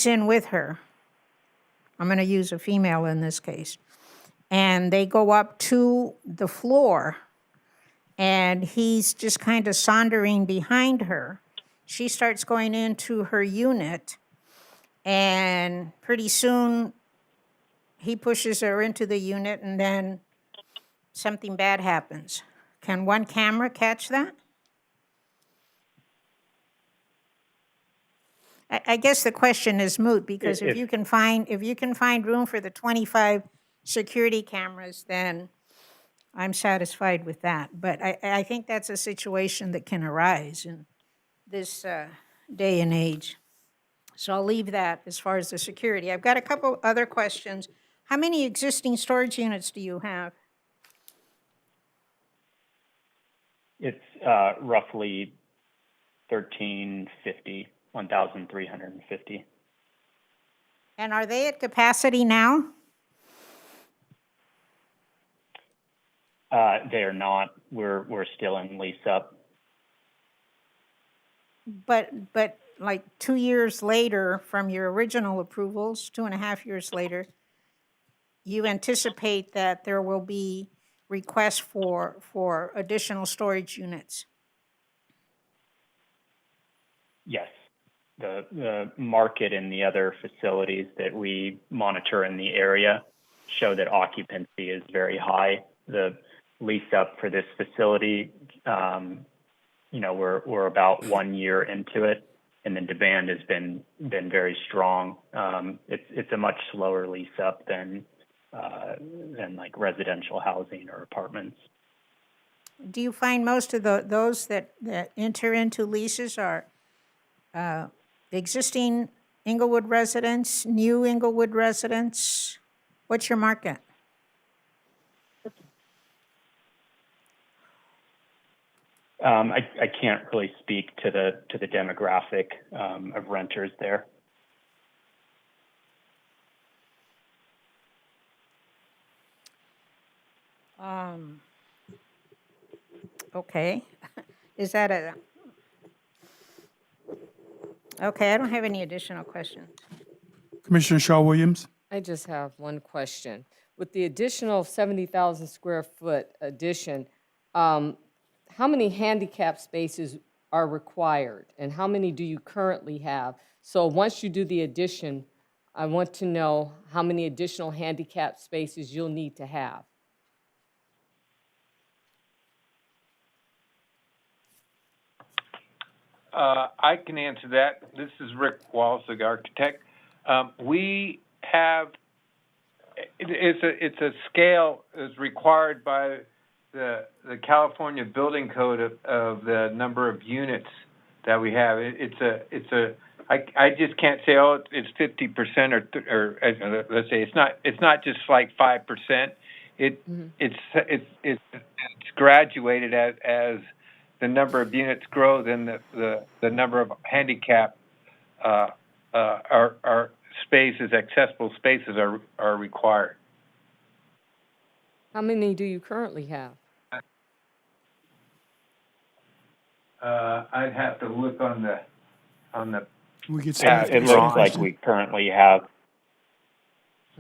in with her? I'm going to use a female in this case. And they go up to the floor, and he's just kind of sauntering behind her. She starts going into her unit, and pretty soon he pushes her into the unit, and then something bad happens. Can one camera catch that? I guess the question is moot, because if you can find room for the 25 security cameras, then I'm satisfied with that. But I think that's a situation that can arise in this day and age. So I'll leave that as far as the security. I've got a couple other questions. How many existing storage units do you have? It's roughly 1,350. And are they at capacity now? They are not. We're still in lease up. But like 2 years later from your original approvals, 2.5 years later, you anticipate that there will be requests for additional storage units? Yes. The market and the other facilities that we monitor in the area show that occupancy is very high. The lease up for this facility, we're about 1 year into it, and the demand has been very strong. It's a much slower lease up than like residential housing or apartments. Do you find most of those that enter into leases are existing Inglewood residents, new Inglewood residents? What's your market? I can't really speak to the demographic of renters there. Okay. Is that okay, I don't have any additional questions. Commissioner Shaw Williams. I just have one question. with the additional 70,000 square foot addition, how many handicap spaces are required? And how many do you currently have? So once you do the addition, I want to know how many additional handicap spaces you'll need to have. I can answer that. This is Rick Wallace, the architect. We have, it's a scale is required by the California Building Code of the number of units that we have. I just can't say, oh, it's 50% or let's say it's not just like 5%. It's graduated as the number of units grow, then the number of handicap our spaces, accessible spaces are required. How many do you currently have? I'd have to look on the. We get Yeah, staff to it answer the looks like question. we currently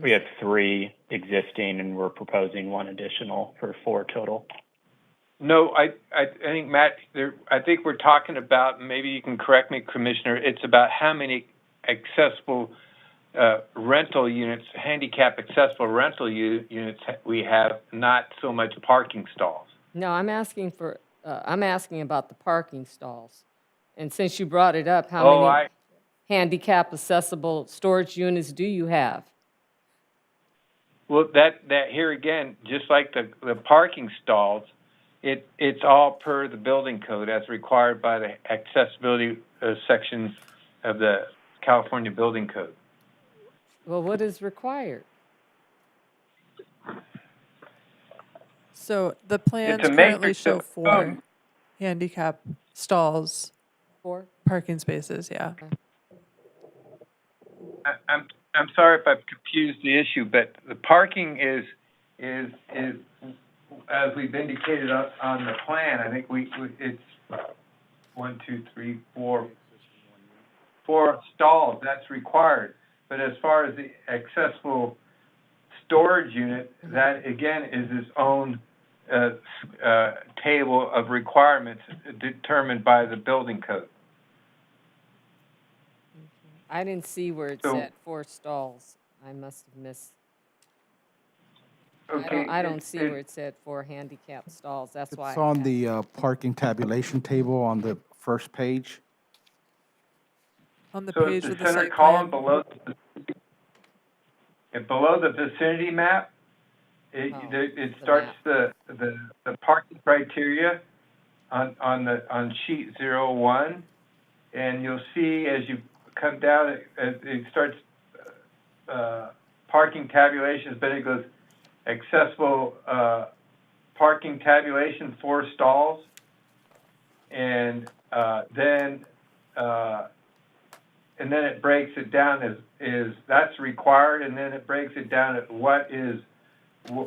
we have 3 existing, and we're proposing 1 additional for 4 total. No, I think, Matt, I think we're talking about, maybe you can correct me, Commissioner, it's about how many accessible rental units, handicap accessible rental units we have, not so much parking stalls. No, I'm asking about the parking stalls. And since you brought it up, how many handicap accessible storage units do you have? Well, that here again, just like the parking stalls, it's all per the building code as required by the accessibility section of the California Building Code. Well, what is required? So the plans It's a currently matrix show of 4 handicap stalls, 4? parking spaces, yeah. I'm sorry if I've confused the issue, but the parking is as we've indicated on the plan. I think it's 1, 2, 3, 4 stalls. That's required. But as far as the accessible storage unit, that again is its own table of requirements determined by the building code. I didn't see where it said 4 stalls. I must have missed. Okay. I don't see where it said 4 handicap stalls. That's why. It's on the parking tabulation table on the first page. On the So page it's the with the center site column plan. below the vicinity map. It starts the parking criteria on sheet 01, and you'll see as you come down, it starts parking tabulations, but it goes accessible parking tabulation 4 stalls, and then it breaks it down as that's required, and then it breaks it down at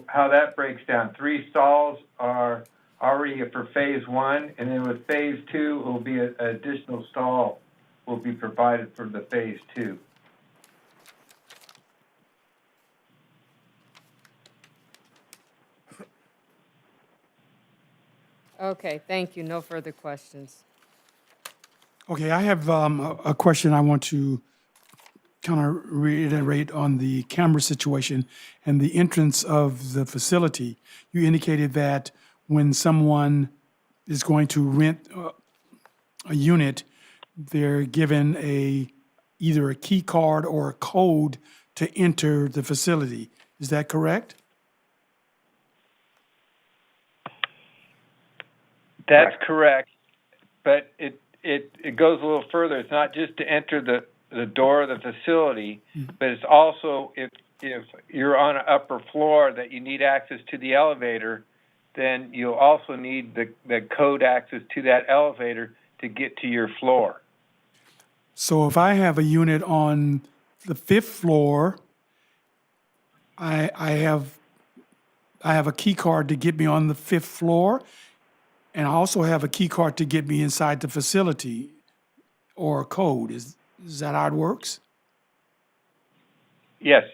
how that breaks down. 3 stalls are already for phase 1, and then with phase 2, it will be an additional stall will be provided for the phase 2. Okay, thank you. No further questions. Okay, I have a question I want to kind of reiterate on the camera situation and the entrance of the facility. You indicated that when someone is going to rent a unit, they're given either a key card or a code to enter the facility. Is that correct? That's correct, but it goes a little further. It's not just to enter the door of the facility, but it's also if you're on an upper floor that you need access to the elevator, then you'll also need the code access to that elevator to get to your floor. So if I have a unit on the 5th floor, I have a key card to get me on the 5th floor, and I also have a key card to get me inside the facility or a code. Is that how it works? Yes,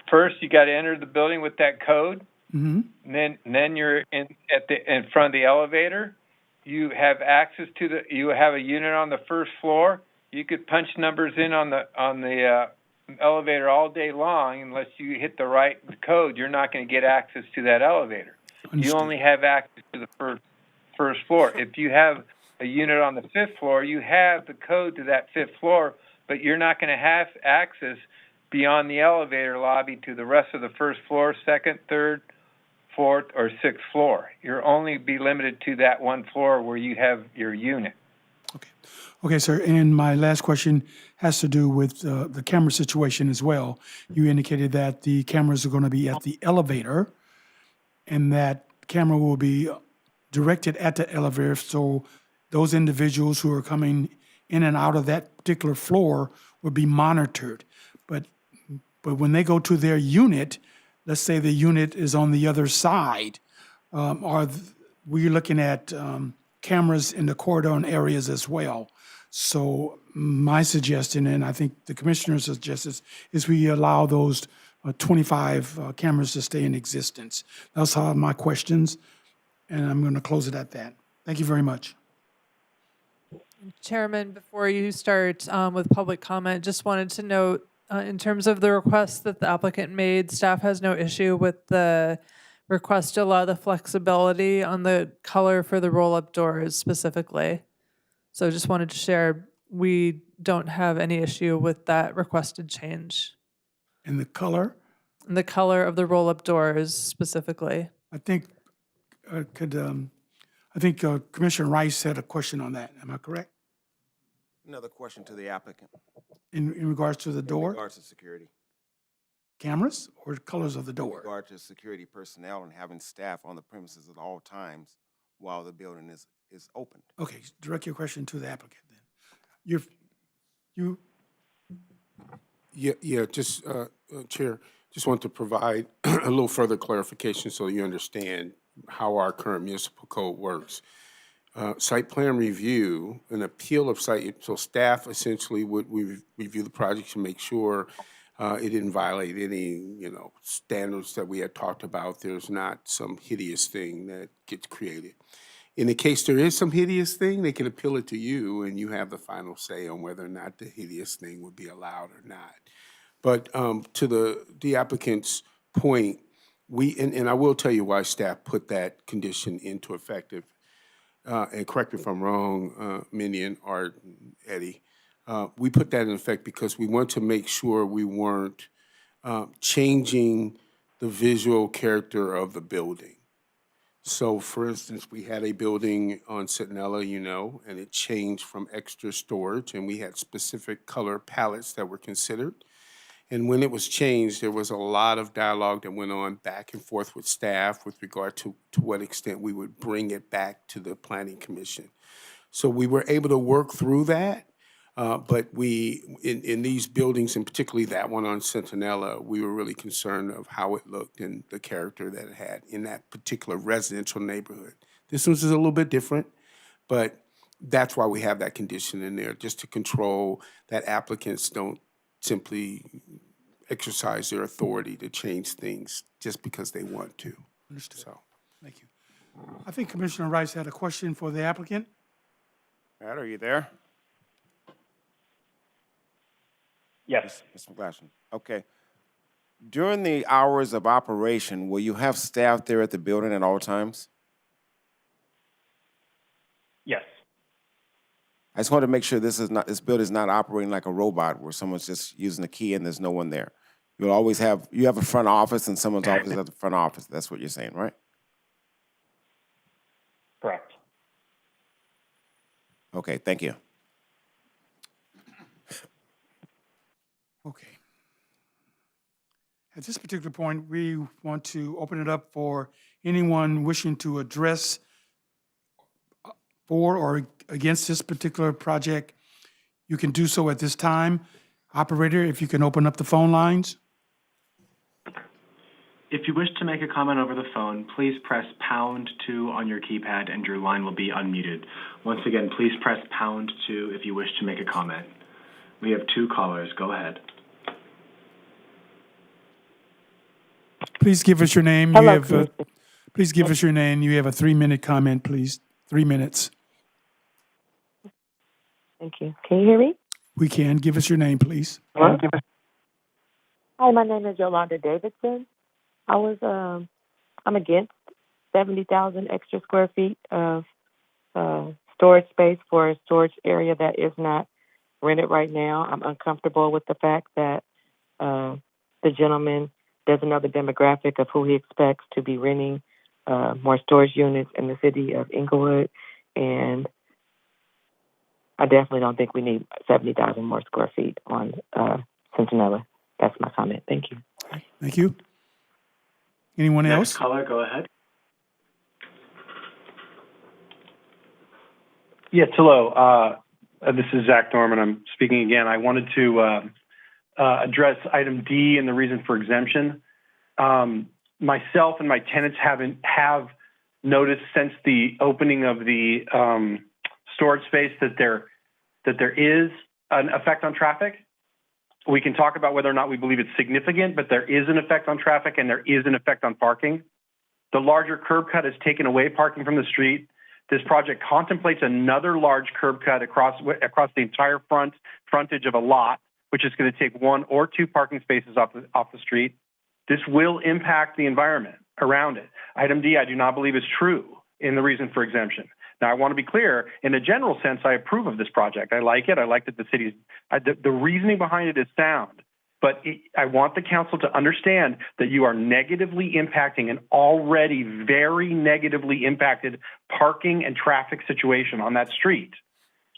first you got to enter the building with that code. Mm-hmm. And then you're in front of the elevator. You have access to you have a unit on the first floor. You could punch numbers in on the elevator all day long. Unless you hit the right code, you're not going to get access to that elevator. Understood. You only have access to the first floor. If you have a unit on the fifth floor, you have the code to that fifth floor, but you're not going to have access beyond the elevator lobby to the rest of the first floor, second, third, fourth, or sixth floor. You'll only be limited to that one floor where you have your unit. Okay, sir. And my last question has to do with the camera situation as well. You indicated that the cameras are going to be at the elevator, and that camera will be directed at the elevator, so those individuals who are coming in and out of that particular floor will be monitored. But when they go to their unit, let's say the unit is on the other side, we're looking at cameras in the corridor and areas as well. So my suggestion, and I think the commissioner's suggestion, is we allow those 25 cameras to stay in existence. That's all my questions, and I'm going to close it at that. Thank you very much. Chairman, before you start with public comment, just wanted to note, in terms of the request that the applicant made, staff has no issue with the request to allow the flexibility on the color for the roll-up doors specifically. So just wanted to share, we don't have any issue with that requested change. And the color? And the color of the roll-up doors specifically. I think Commissioner Rice had a question on that. Am I correct? Another question to the applicant. In regards to the door? In regards to security. Cameras or colors of the In door? regard to security personnel and having staff on the premises at all times while the building is opened. Okay, direct your question to the applicant then. Chair, just want to provide a little further clarification so you understand how our current municipal code works. Site plan review, an appeal of site, so staff essentially would review the project to make sure it didn't violate any, standards that we had talked about. There's not some hideous thing that gets created. In the case there is some hideous thing, they can appeal it to you, and you have the final say on whether or not the hideous thing would be allowed or not. But to the applicant's point, and I will tell you why staff put that condition into effect. And correct me if I'm wrong, Minion or Eddie. We put that in effect because we want to make sure we weren't changing the visual character of the building. So, for instance, we had a building on Centinela, and it changed from extra storage, and we had specific color palettes that were considered. And when it was changed, there was a lot of dialogue that went on back and forth with staff with regard to what extent we would bring it back to the Planning Commission. So we were able to work through that, but in these buildings, and particularly that one on Centinela, we were really concerned of how it looked and the character that it had in that particular residential neighborhood. This one's a little bit different, but that's why we have that condition in there, just to control that applicants don't simply exercise their authority to change things just because they want to. Understood. So, thank you. I think Commissioner Rice had a question for the applicant. Matt, are you there? Yes. Mr. McGlashan. Okay. During the hours of operation, will you have staff there at the building at all times? Yes. I just want to make sure this building is not operating like a robot where someone's just using a key and there's no one there. You have a front office and someone's always at the front office. That's what you're saying, right? Correct. Okay, thank you. Okay. At this particular point, we want to open it up for anyone wishing to address for or against this particular project. You can do so at this time. Operator, if you can open up the phone lines. If you wish to make a comment over the phone, please press #2 on your keypad and your line will be unmuted. Once again, please press #2 if you wish to make a comment. We have 2 callers. Go ahead. Please give us your name. You Hello, have, Commissioner. please give us your name. You have a 3-minute comment, please. 3 minutes. Thank you. Can you hear me? We can. Give us your name, please. Hello? Hi, my name is Yolanda Davidson. I'm against 70,000 extra square feet of storage space for a storage area that is not rented right now. I'm uncomfortable with the fact that the gentleman doesn't know the demographic of who he expects to be renting more storage units in the city of Inglewood, and I definitely don't think we need 70,000 more square feet on Centinela. That's my comment. Thank you. Thank you. Anyone Next else? caller, go ahead. Yes, hello. This is Zach Norman. I'm speaking again. I wanted to address item D and the reason for exemption. Myself and my tenants have noticed since the opening of the storage space that there is an effect on traffic. We can talk about whether or not we believe it's significant, but there is an effect on traffic and there is an effect on parking. The larger curb cut has taken away parking from the street. This project contemplates another large curb cut across the entire frontage of a lot, which is going to take 1 or 2 parking spaces off the street. This will impact the environment around it. Item D, I do not believe is true in the reason for exemption. Now, I want to be clear, in a general sense, I approve of this project. I like it. I like that the city's, the reasoning behind it is sound. But I want the council to understand that you are negatively impacting an already very negatively impacted parking and traffic situation on that street.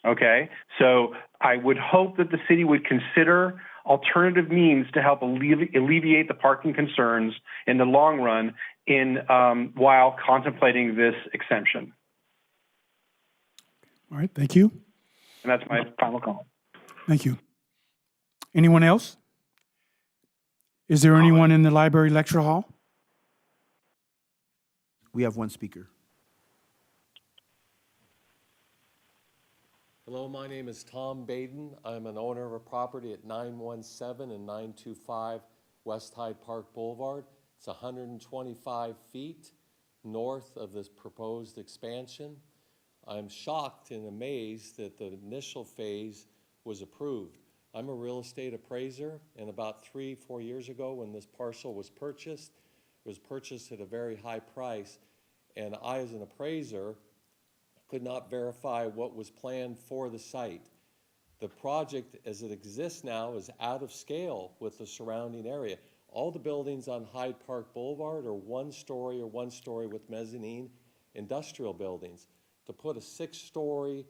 Okay? So I would hope that the city would consider alternative means to help alleviate the parking concerns in the long run while contemplating this exemption. All right, thank you. And that's my final comment. Thank you. Anyone else? Is there anyone in the library lecture hall? We have one speaker. Hello, my name is Tom Baden. I'm an owner of a property at 917 and 925 West Hyde Park Boulevard. It's 125 feet north of this proposed expansion. I'm shocked and amazed that the initial phase was approved. I'm a real estate appraiser, and about 3-4 years ago when this parcel was purchased, it was purchased at a very high price, and I, as an appraiser, could not verify what was planned for the site. The project as it exists now is out of scale with the surrounding area. All the buildings on Hyde Park Boulevard are 1-story or 1-story with mezzanine industrial buildings. To put a 6-story,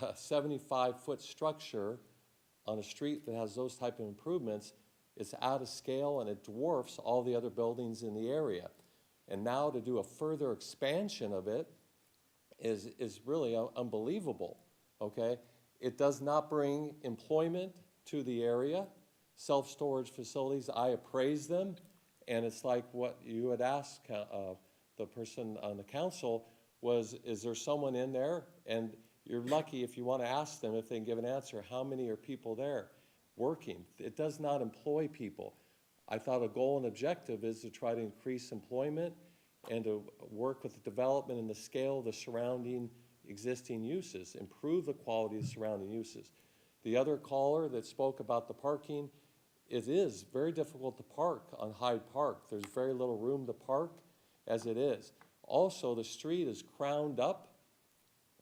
75-foot structure on a street that has those type of improvements, it's out of scale and it dwarfs all the other buildings in the area. And now to do a further expansion of it is really unbelievable, okay? It does not bring employment to the area. Self-storage facilities, I appraise them, and it's like what you had asked the person on the council was, is there someone in there? And you're lucky if you want to ask them if they can give an answer, how many are people there working? It does not employ people. I thought a goal and objective is to try to increase employment and to work with the development and the scale of the surrounding existing uses, improve the quality of the surrounding uses. The other caller that spoke about the parking, it is very difficult to park on Hyde Park. There's very little room to park as it is. Also, the street is crowned up.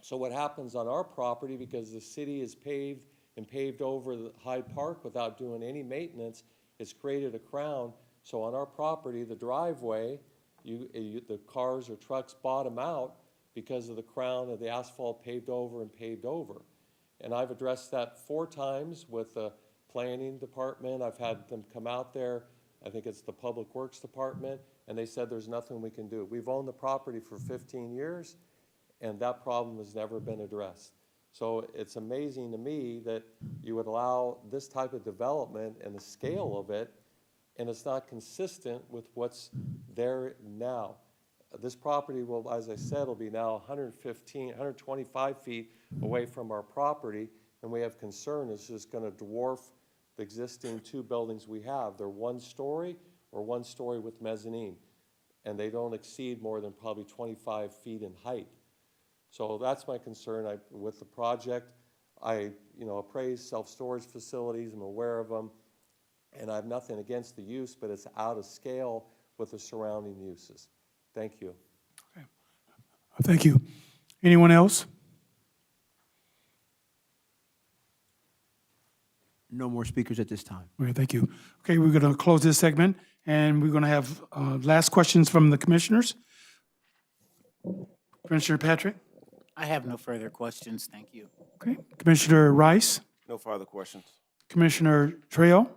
So what happens on our property, because the city is paved and paved over the Hyde Park without doing any maintenance, it's created a crown. So on our property, the driveway, the cars or trucks bottom out because of the crown of the asphalt paved over and paved over. And I've addressed that 4 times with the planning department. I've had them come out there. I think it's the Public Works Department, and they said there's nothing we can do. We've owned the property for 15 years, and that problem has never been addressed. So it's amazing to me that you would allow this type of development and the scale of it, and it's not consistent with what's there now. This property will, as I said, will be now 125 feet away from our property, and we have concern it's just going to dwarf the existing 2 buildings we have. They're 1-story or 1 story with mezzanine, and they don't exceed more than probably 25 feet in height. So that's my concern with the project. I appraise self-storage facilities, I'm aware of them, and I have nothing against the use, but it's out of scale with the surrounding uses. Thank you. Thank you. Anyone else? No more speakers at this time. Okay, thank you. Okay, we're going to close this segment, and we're going to have last questions from the commissioners. Commissioner Patrick? I have no further questions, thank you. Okay. Commissioner Rice? No further questions. Commissioner Trejo?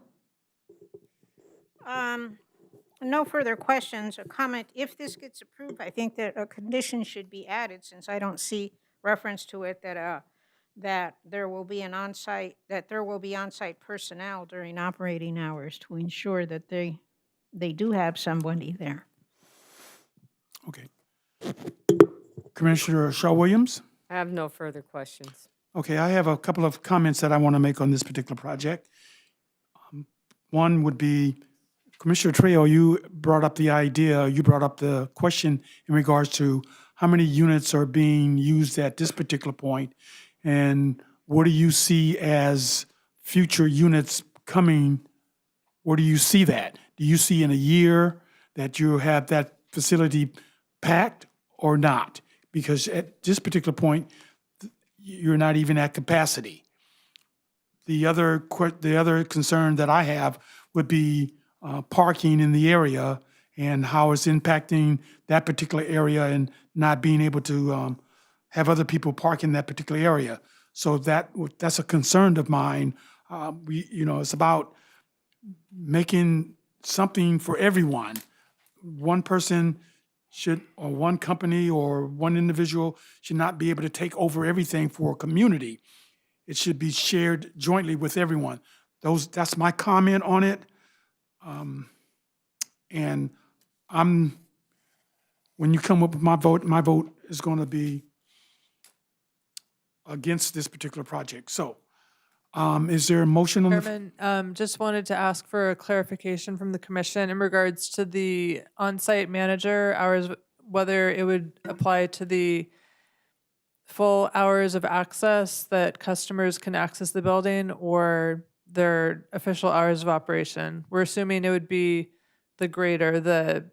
No further questions. A comment, if this gets approved, I think that a condition should be added, since I don't see reference to it, that there will be on-site personnel during operating hours to ensure that they do have somebody there. Okay. Commissioner Shaw-Williams? I have no further questions. Okay, I have a couple of comments that I want to make on this particular project. One would be, Commissioner Trejo, you brought up the question in regards to how many units are being used at this particular point, and what do you see as future units coming? Where do you see that? Do you see in a year that you have that facility packed or not? Because at this particular point, you're not even at capacity. The other concern that I have would be parking in the area and how it's impacting that particular area and not being able to have other people park in that particular area. So that's a concern of mine. It's about making something for everyone. One person or one company or one individual should not be able to take over everything for a community. It should be shared jointly with everyone. That's my comment on it. And when you come up with my vote is going to be against this particular project. So, is there a motion on the? Chairman, just wanted to ask for a clarification from the commission in regards to the on-site manager hours, whether it would apply to the full hours of access that customers can access the building or their official hours of operation. We're assuming it would be the greater,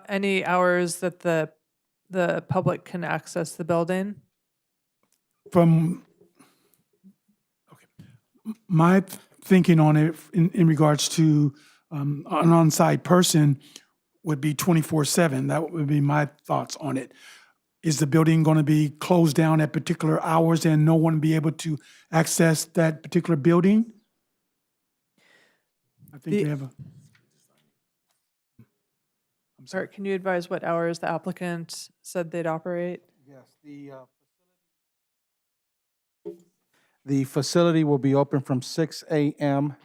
any hours that the public can access the building. From my thinking on it in regards to an on-site person would be 24/7. That would be my thoughts on it. Is the building going to be closed down at particular hours and no one be able to access that particular building? I think they have a. I'm sorry. Art, can you advise what hours the applicant said they'd operate? Yes, the facility will be open from 6 a.m.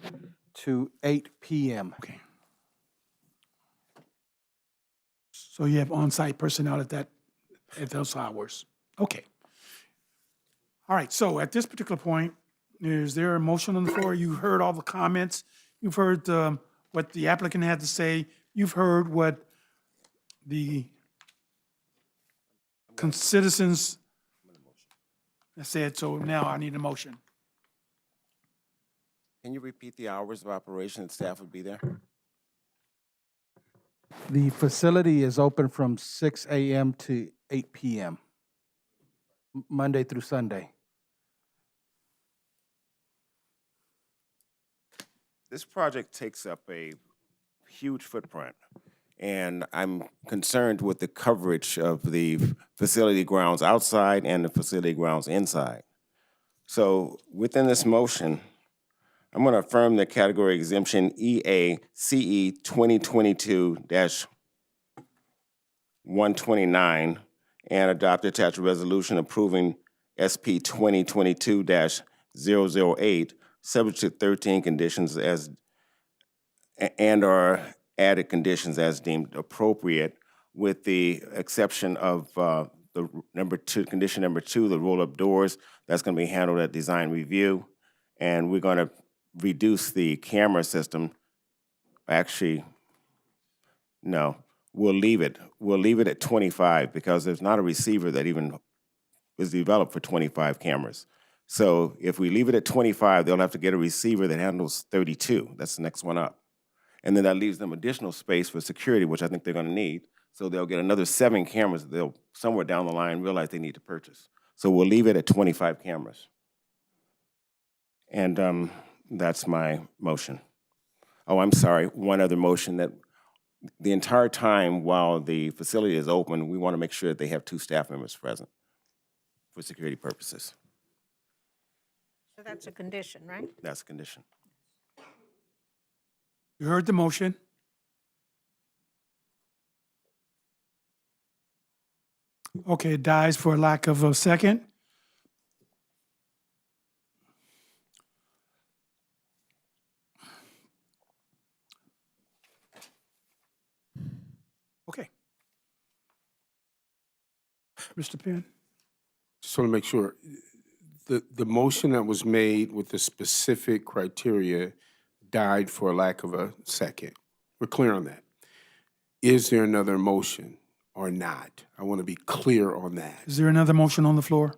to 8 p.m. Okay. So you have on-site personnel at those hours. Okay. All right. So at this particular point, is there a motion on the floor? You heard all the comments. You've heard what the applicant had to say. You've heard what the citizens said. So now I need a motion. Can you repeat the hours of operation that staff would be there? The facility is open from 6 a.m. to 8 p.m., Monday through Sunday. This project takes up a huge footprint, and I'm concerned with the coverage of the facility grounds outside and the facility grounds inside. So within this motion, I'm going to affirm the category exemption EA-CE 2022-129 and adopt attached resolution approving SP 2022-008, subject to 13 conditions and/or added conditions as deemed appropriate, with the exception of condition number two, the roll-up doors. That's going to be handled at design review, and we're going to reduce the camera system. Actually, No, we'll leave it. We'll leave it at 25 because there's not a receiver that even is developed for 25 cameras. So if we leave it at 25, they'll have to get a receiver that handles 32. That's the next one up. And then that leaves them additional space for security, which I think they're going to need. So they'll get another 7 cameras that they'll somewhere down the line realize they need to purchase. So we'll leave it at 25 cameras. And that's my motion. Oh, I'm sorry, one other motion that the entire time while the facility is open, we want to make sure that they have 2 staff members present for security purposes. So that's a condition, right? That's a condition. You heard the motion. Okay, it dies for lack of a second. Okay. Mr. Penn? Just want to make sure, the motion that was made with the specific criteria died for lack of a second. We're clear on that. Is there another motion or not? I want to be clear on that. Is there another motion on the floor?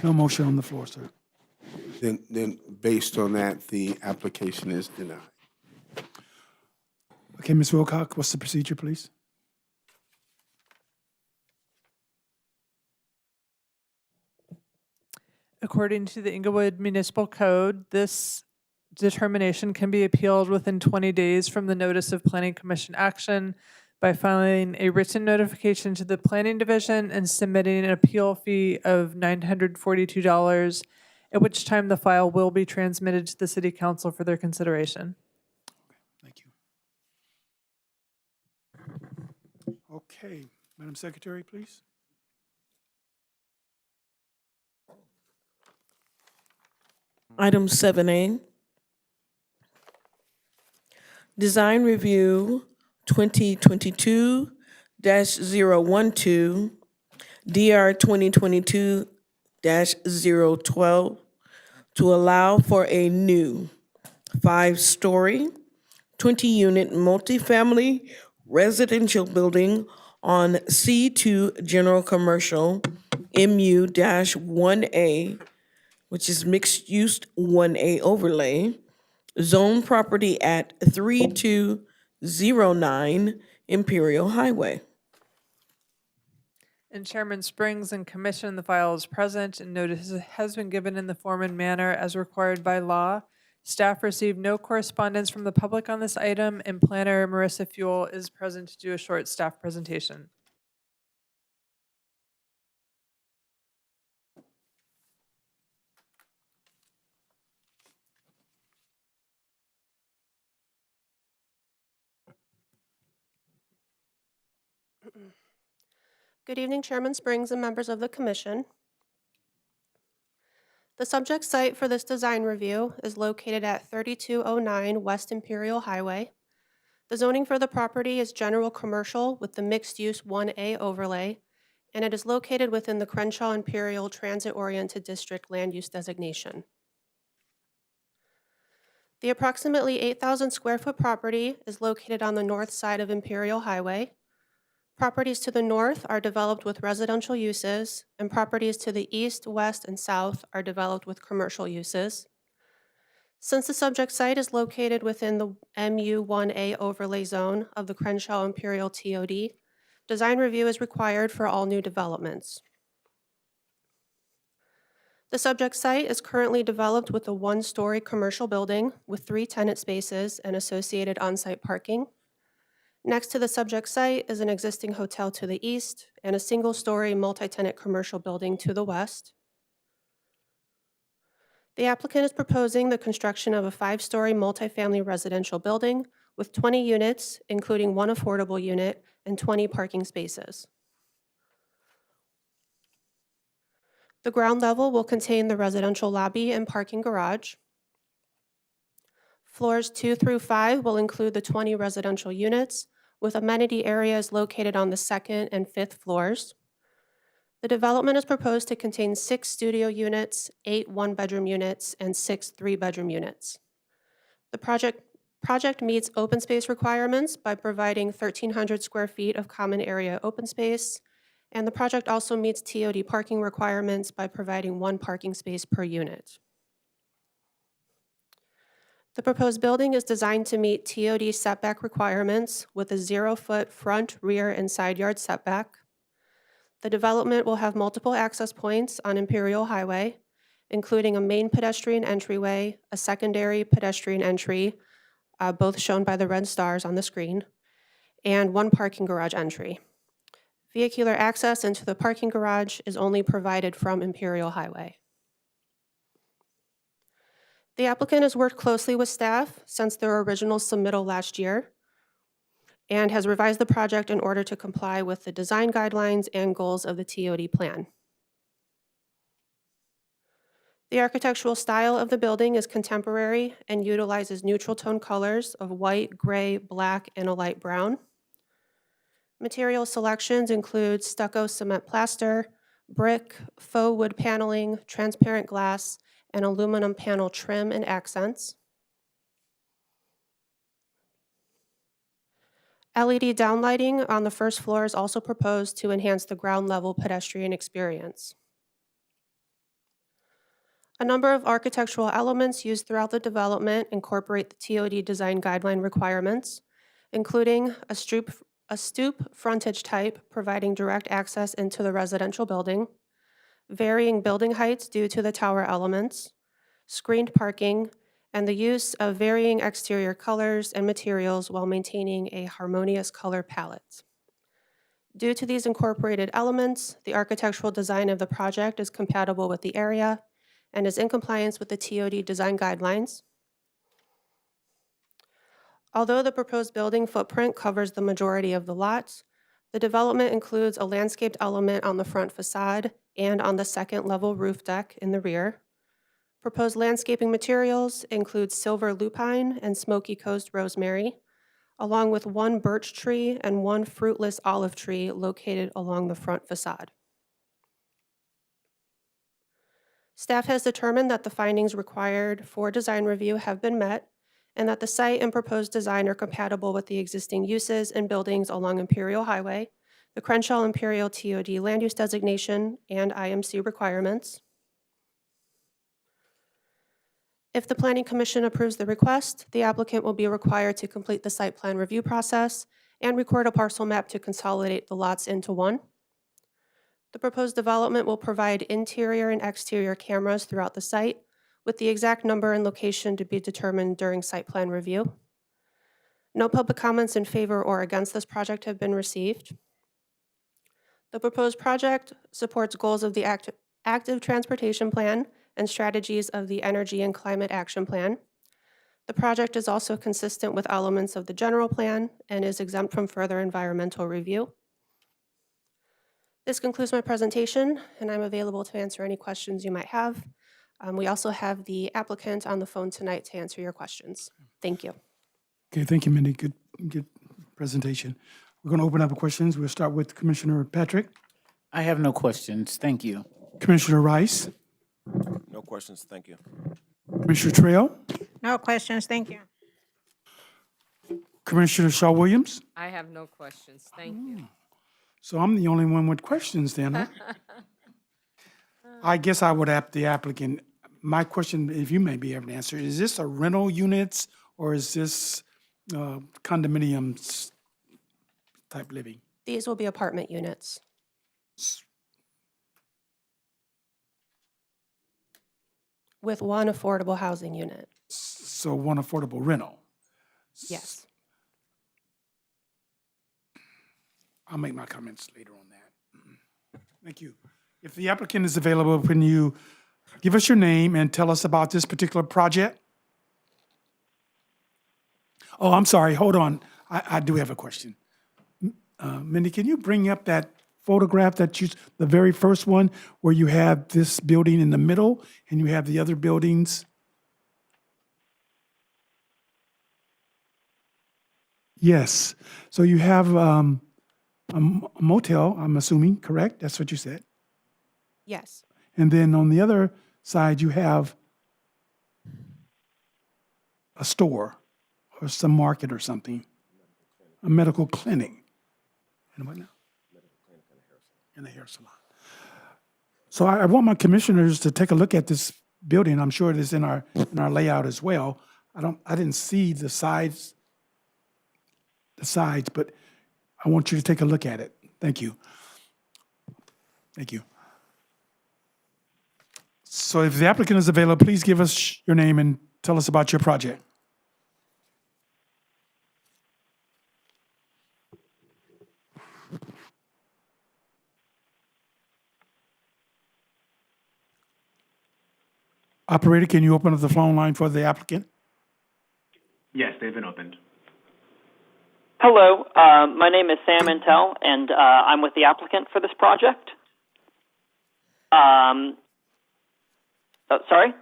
No motion on the floor, sir. Then based on that, the application is denied. Okay, Ms. Wilcox, what's the procedure, please? According to the Inglewood Municipal Code, this determination can be appealed within 20 days from the notice of Planning Commission action by filing a written notification to the Planning Division and submitting an appeal fee of $942, at which time the file will be transmitted to the City Council for their consideration. Thank you. Okay, Madam Secretary, please. Item 7A. Design Review 2022-012, DR 2022-012, to allow for a new 5-story, 20-unit multifamily residential building on C2 General Commercial MU-1A, which is mixed-use 1A overlay, zone property at 3209 Imperial Highway. And Chairman Springs and Commission, the file is present and notice has been given in the form and manner as required by law. Staff received no correspondence from the public on this item, and Planner Marissa Fuel is present to do a short staff presentation. Good evening, Chairman Springs and members of the Commission. The subject site for this design review is located at 3209 West Imperial Highway. The zoning for the property is general commercial with the mixed-use 1A overlay, and it is located within the Crenshaw Imperial Transit-Oriented District land use designation. The approximately 8,000 square foot property is located on the north side of Imperial Highway. Properties to the north are developed with residential uses, and properties to the east, west, and south are developed with commercial uses. Since the subject site is located within the MU1A overlay zone of the Crenshaw Imperial TOD, design review is required for all new developments. The subject site is currently developed with a 1-story commercial building with 3 tenant spaces and associated on-site parking. Next to the subject site is an existing hotel to the east and a single-story multi-tenant commercial building to the west. The applicant is proposing the construction of a 5-story multifamily residential building with 20 units, including 1 affordable unit and 20 parking spaces. The ground level will contain the residential lobby and parking garage. Floors 2 through 5 will include the 20 residential units, with amenity areas located on the 2nd and 5th floors. The development is proposed to contain 6 studio units, 8 one-bedroom units, and 6 three-bedroom units. The project meets open space requirements by providing 1,300 square feet of common area open space, and the project also meets TOD parking requirements by providing 1 parking space per unit. The proposed building is designed to meet TOD setback requirements with a 0-foot front, rear, and side yard setback. The development will have multiple access points on Imperial Highway, including a main pedestrian entryway, a secondary pedestrian entry, both shown by the red stars on the screen, and 1 parking garage entry. Vehicular access into the parking garage is only provided from Imperial Highway. The applicant has worked closely with staff since their original submittal last year and has revised the project in order to comply with the design guidelines and goals of the TOD plan. The architectural style of the building is contemporary and utilizes neutral tone colors of white, gray, black, and a light brown. Material selections include stucco cement plaster, brick, faux wood paneling, transparent glass, and aluminum panel trim and accents. LED downlighting on the first floor is also proposed to enhance the ground level pedestrian experience. A number of architectural elements used throughout the development incorporate the TOD design guideline requirements, including a stoop frontage type providing direct access into the residential building, varying building heights due to the tower elements, screened parking, and the use of varying exterior colors and materials while maintaining a harmonious color palette. Due to these incorporated elements, the architectural design of the project is compatible with the area and is in compliance with the TOD design guidelines. Although the proposed building footprint covers the majority of the lot, the development includes a landscaped element on the front facade and on the second level roof deck in the rear. Proposed landscaping materials include silver lupine and smoky coast rosemary, along with 1 birch tree and 1 fruitless olive tree located along the front facade. Staff has determined that the findings required for design review have been met and that the site and proposed design are compatible with the existing uses and buildings along Imperial Highway, the Crenshaw Imperial TOD land use designation, and IMC requirements. If the Planning Commission approves the request, the applicant will be required to complete the site plan review process and record a parcel map to consolidate the lots into one. The proposed development will provide interior and exterior cameras throughout the site, with the exact number and location to be determined during site plan review. No public comments in favor or against this project have been received. The proposed project supports goals of the active transportation plan and strategies of the Energy and Climate Action Plan. The project is also consistent with elements of the general plan and is exempt from further environmental review. This concludes my presentation, and I'm available to answer any questions you might have. We also have the applicant on the phone tonight to answer your questions. Thank you. Okay, thank you, Mindy. Good presentation. We're going to open up questions. We'll start with Commissioner Patrick. I have no questions. Thank you. Commissioner Rice. No questions, thank you. Commissioner Trail. No questions, thank you. Commissioner Shaw Williams. I have no questions. Thank you. So I'm the only one with questions then, huh? I guess I would ask the applicant, my question, if you may be able to answer, is this a rental units or is this condominiums type living? These will be apartment units. With 1 affordable housing unit. So 1 affordable rental? Yes. I'll make my comments later on that. Thank you. If the applicant is available, can you give us your name and tell us about this particular project? Oh, I'm sorry, hold on. I do have a question. Mindy, can you bring up that photograph that you, the very first one, where you have this building in the middle and you have the other buildings? Yes. So you have a motel, I'm assuming, correct? That's what you said. Yes. And then on the other side, you have a store or some market or something, a medical clinic. And what now? And a hair salon. So I want my commissioners to take a look at this building. I'm sure it is in our layout as well. I didn't see the sides, but I want you to take a look at it. Thank you. Thank you. So if the applicant is available, please give us your name and tell us about your project. Operator, can you open up the phone line for the applicant? Yes, they've been opened. Hello, my name is Sam Intel, and I'm with the applicant for this project. Sorry?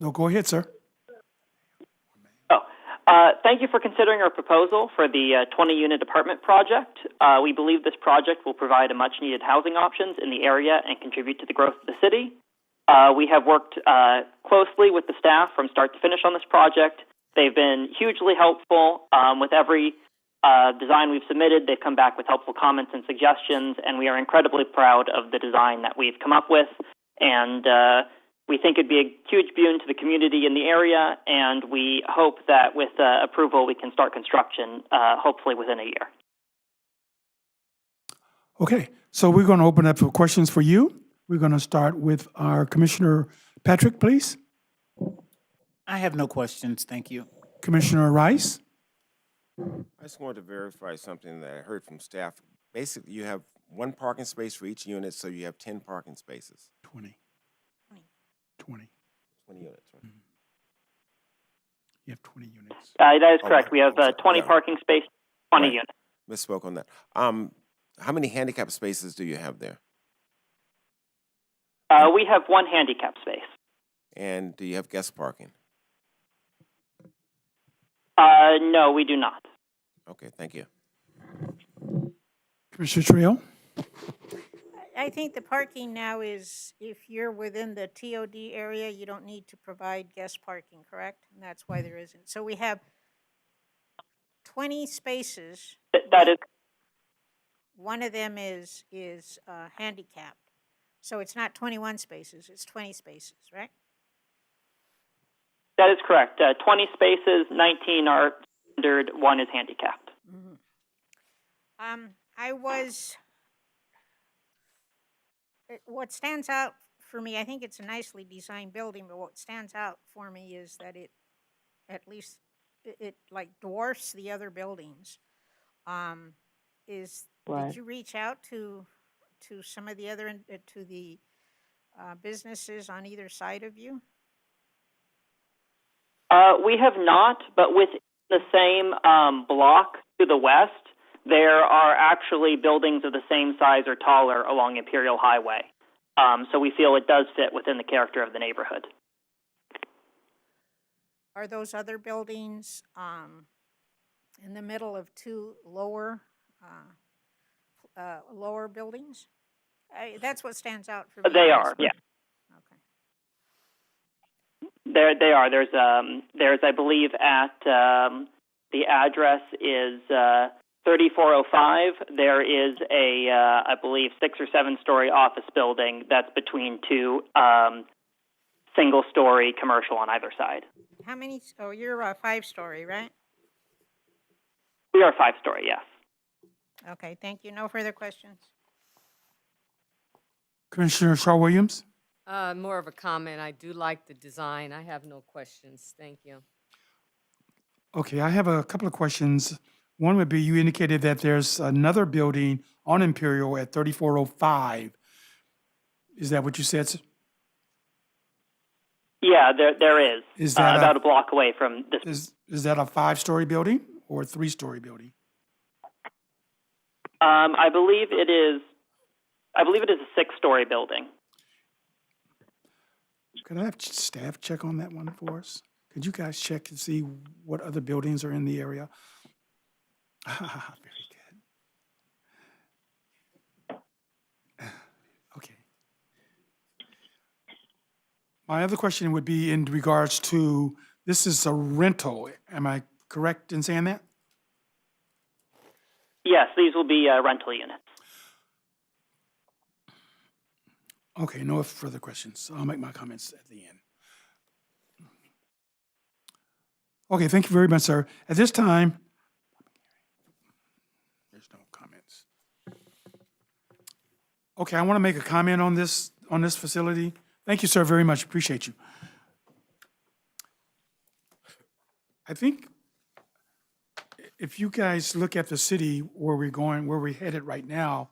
No, go ahead, sir. Thank you for considering our proposal for the 20-unit apartment project. We believe this project will provide a much-needed housing options in the area and contribute to the growth of the city. We have worked closely with the staff from start to finish on this project. They've been hugely helpful with every design we've submitted. They've come back with helpful comments and suggestions, and we are incredibly proud of the design that we've come up with. And we think it'd be a huge boon to the community in the area, and we hope that with approval we can start construction hopefully within a year. Okay, so we're going to open up for questions for you. We're going to start with our Commissioner Patrick, please. I have no questions, thank you. Commissioner Rice. I just wanted to verify something that I heard from staff. Basically, you have one parking space for each unit, so you have 10 parking spaces. 20. 20. 20 units, right? Mm-hmm. You have 20 units. That is correct. right. We have 20 Yeah. parking spaces, 20 Right. units. Misspoke on that. How many handicap spaces do you have there? We have one handicap space. And do you have guest parking? No, we do not. Okay, thank you. Commissioner Trio. I think the parking now is, if you're within the TOD area, you don't need to provide guest parking, correct? And that's why there isn't. So we have 20 spaces. That is One of them is handicapped. So it's not 21 spaces, it's 20 spaces, right? That is correct. 20 spaces, 19 are standard, one is handicapped. Mm-hmm. What stands out for me, I think it's a nicely designed building, but what stands out for me is that it like dwarfs the other buildings. Did you reach out to some of the other, to the businesses on either side of you? We have not, but within the same block to the west, there are actually buildings of the same size or taller along Imperial Highway. So we feel it does fit within the character of the neighborhood. Are those other buildings in the middle of two lower buildings? That's what stands out for me. They are, yeah. Okay. They are. There's, I believe, at the address is 3405. There is a, I believe, 6 or 7 story office building that's between two single story commercial on either side. How many? Oh, you're a 5-story, right? We are 5-story, yes. Okay, thank you. No further questions. Commissioner Shaw-Williams. More of a comment. I do like the design. I have no questions. Thank you. Okay, I have a couple of questions. One would be, you indicated that there's another building on Imperial at 3405. Is that what you said, sir? Yeah, there is. Is that about a block away from this. Is that a 5-story building or a 3-story building? I believe it is a 6-story building. Could I have staff check on that one for us? Could you guys check and see what other buildings are in the area? Very good. Okay. My other question would be in regards to this is a rental. Am I correct in saying that? Yes, these will be rental units. Okay, no further questions. I'll make my comments at the end. Okay, thank you very much, sir. At this time, there's no comments. Okay, I want to make a comment on this facility. Thank you, sir, very much. Appreciate you. I think if you guys look at the city where we're going, where we're headed right now,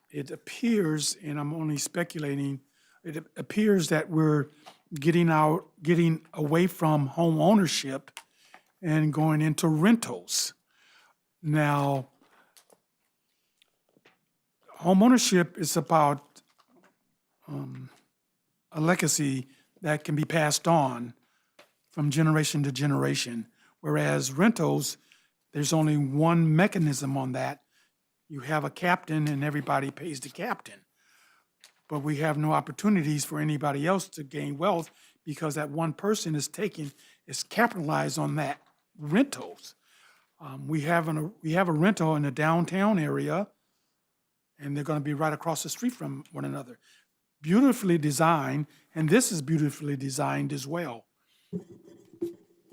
it appears, and I'm only speculating, it appears that we're getting away from home ownership and going into rentals. Now, home ownership is about a legacy that can be passed on from generation to generation, whereas rentals, there's only one mechanism on that. You have a captain and everybody pays the captain. But we have no opportunities for anybody else to gain wealth because that one person is capitalized on that rentals. We have a rental in the downtown area, and they're going to be right across the street from one another. Beautifully designed, and this is beautifully designed as well.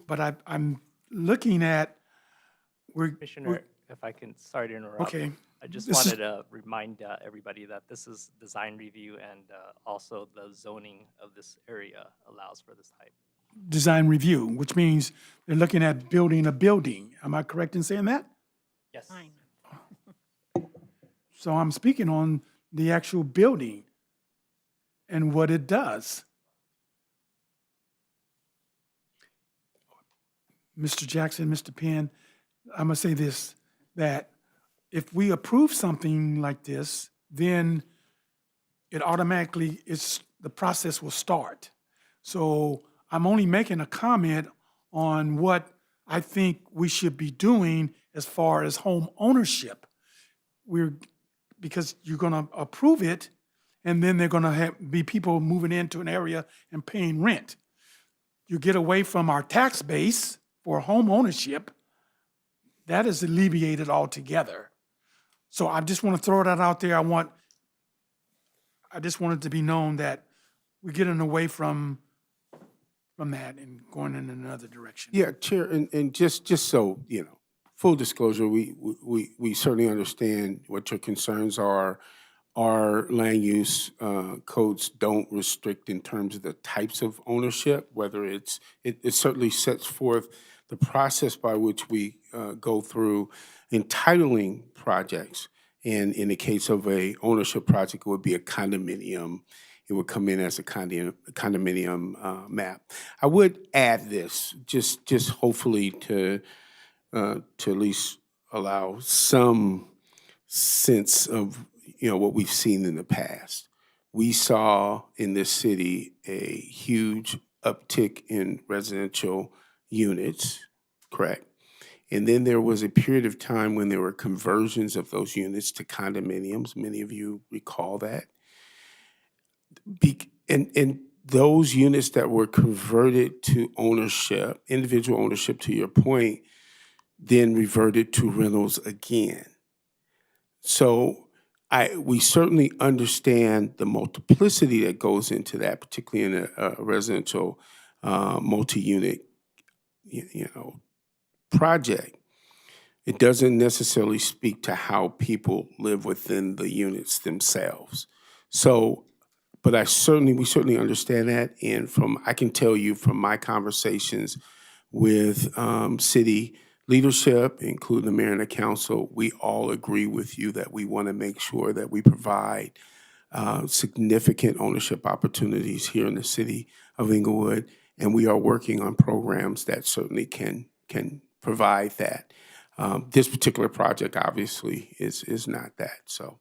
But I'm looking at, Commissioner, if I can, sorry to interrupt. Okay. I just This is- wanted to remind everybody that this is design review and also the zoning of this area allows for this type. design review, which means they're looking at building a building. Am I correct in saying that? Yes. So I'm speaking on the actual building and what it does. Mr. Jackson, Mr. Penn, I'm gonna say this, that if we approve something like this, then it automatically, the process will start. So I'm only making a comment on what I think we should be doing as far as home ownership. Because you're gonna approve it, and then they're gonna be people moving into an area and paying rent. You get away from our tax base for home ownership, that is alleviated altogether. So I just want to throw that out there. I just want it to be known that we're getting away from that and going in another direction. Yeah, Chair, and just so, full disclosure, we certainly understand what your concerns are. Our land use codes don't restrict in terms of the types of ownership, whether it certainly sets forth the process by which we go through entitling projects. And in the case of a ownership project, it would be a condominium. It would come in as a condominium map. I would add this, just hopefully to at least allow some sense of what we've seen in the past. We saw in this city a huge uptick in residential units, correct? And then there was a period of time when there were conversions of those units to condominiums. Many of you recall that. And those units that were converted to ownership, individual ownership to your point, then reverted to rentals again. So we certainly understand the multiplicity that goes into that, particularly in a residential multi-unit project. It doesn't necessarily speak to how people live within the units themselves. So, but we certainly understand that. And I can tell you from my conversations with city leadership, including the mayor and the council, we all agree with you that we want to make sure that we provide significant ownership opportunities here in the city of Inglewood. And we are working on programs that certainly can provide that. This particular project obviously is not that. So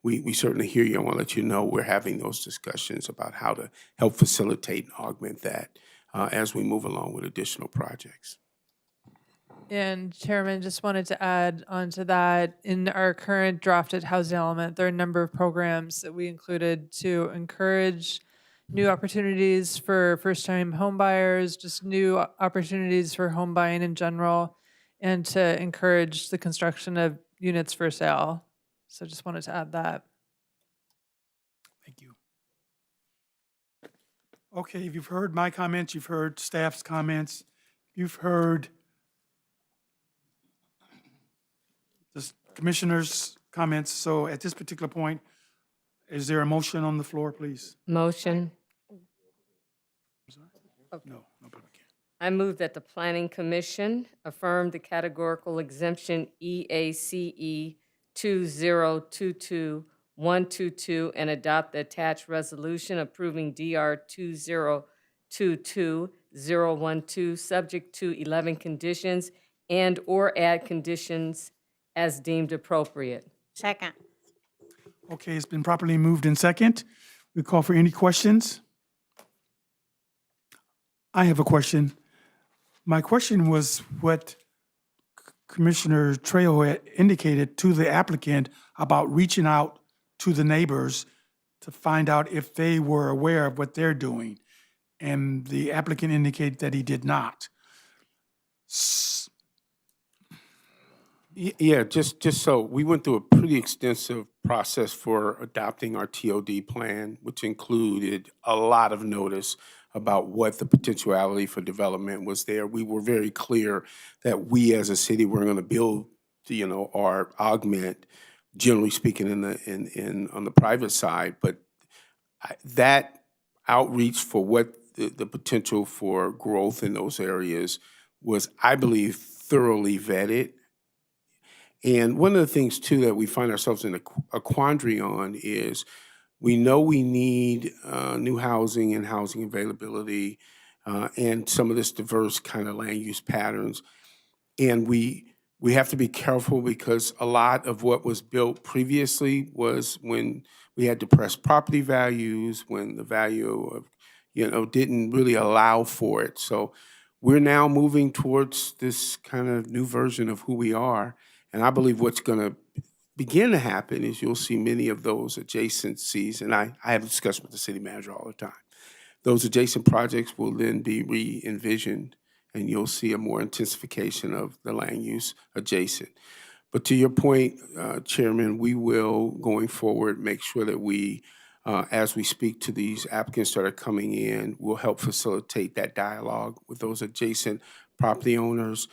we certainly hear you. I want to let you know we're having those discussions about how to help facilitate and augment that as we move along with additional projects. And Chairman, just wanted to add onto that, in our current drafted housing element, there are a number of programs that we included to encourage new opportunities for first-time home buyers, just new opportunities for home buying in general, and to encourage the construction of units for sale. So just wanted to add that. Thank you. Okay, if you've heard my comments, you've heard staff's comments, you've heard the commissioner's comments. So at this particular point, is there a motion on the floor, please? Motion. No, no public hearing. I move that the Planning Commission affirm the categorical exemption EACE 2022122 and adopt the attached resolution approving DR 2022012, subject to 11 conditions and/or add conditions as deemed appropriate. Second. Okay, it's been properly moved in second. We call for any questions. I have a question. My question was what Commissioner Trejo had indicated to the applicant about reaching out to the neighbors to find out if they were aware of what they're doing. And the applicant indicated that he did not. Yeah, just so, we went through a pretty extensive process for adopting our TOD plan, which included a lot of notice about what the potentiality for development was there. We were very clear that we as a city were going to build, or augment, generally speaking, on the private side. But that outreach for what the potential for growth in those areas was, I believe, thoroughly vetted. And one of the things, too, that we find ourselves in a quandary on is we know we need new housing and housing availability and some of this diverse kind of land use patterns. And we have to be careful because a lot of what was built previously was when we had depressed property values, when the value of, didn't really allow for it. So we're now moving towards this kind of new version of who we are. And I believe what's going to begin to happen is you'll see many of those adjacencies, and I have a discussion with the city manager all the time. Those adjacent projects will then be re-envisioned, and you'll see a more intensification of the land use adjacent. But to your point, Chairman, we will, going forward, make sure that we, as we speak to these applicants that are coming in, will help facilitate that dialogue with those adjacent property owners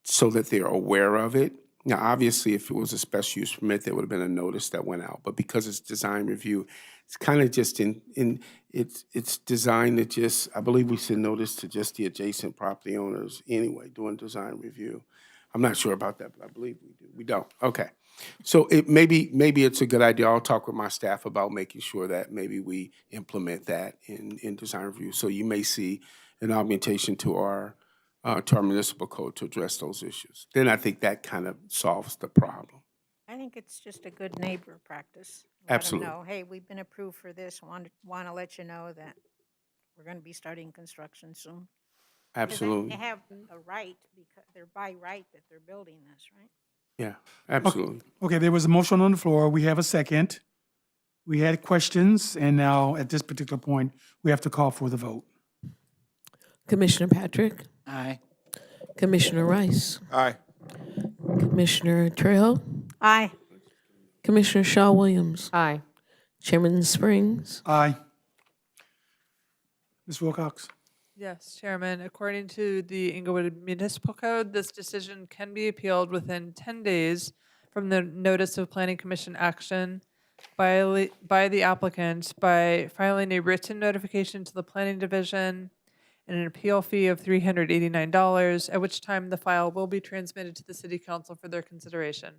so that they're aware of it. Now, obviously, if it was a special use permit, there would have been a notice that went out. But because it's design review, it's kind of just it's designed to just, I believe we send notice to just the adjacent property owners anyway, doing design review. I'm not sure about that, but I believe we do. We don't. Okay. So maybe it's a good idea. I'll talk with my staff about making sure that maybe we implement that in design review. So you may see an augmentation to our municipal code to address those issues. Then I think that kind of solves the problem. I think it's just a good neighbor practice. Absolutely. Let them know, hey, we've been approved for this. Want to let you know that we're going to be starting construction soon. 'Cause Absolutely. They have a right, because they're by right that they're building this, right? Yeah, absolutely. Okay, there was a motion on the floor. We have a second. We had questions, and now at this particular point, we have to call for the vote. Commissioner Patrick, Aye. Commissioner Rice, Aye. Commissioner Trejo, Aye. Commissioner Shaw Williams, Aye. Chairman Springs. Aye. Ms. Wilcox? Yes, Chairman. According to the Inglewood Municipal Code, this decision can be appealed within 10 days from the notice of Planning Commission action by the applicant by filing a written notification to the Planning Division and an appeal fee of $389, at which time the file will be transmitted to the City Council for their consideration.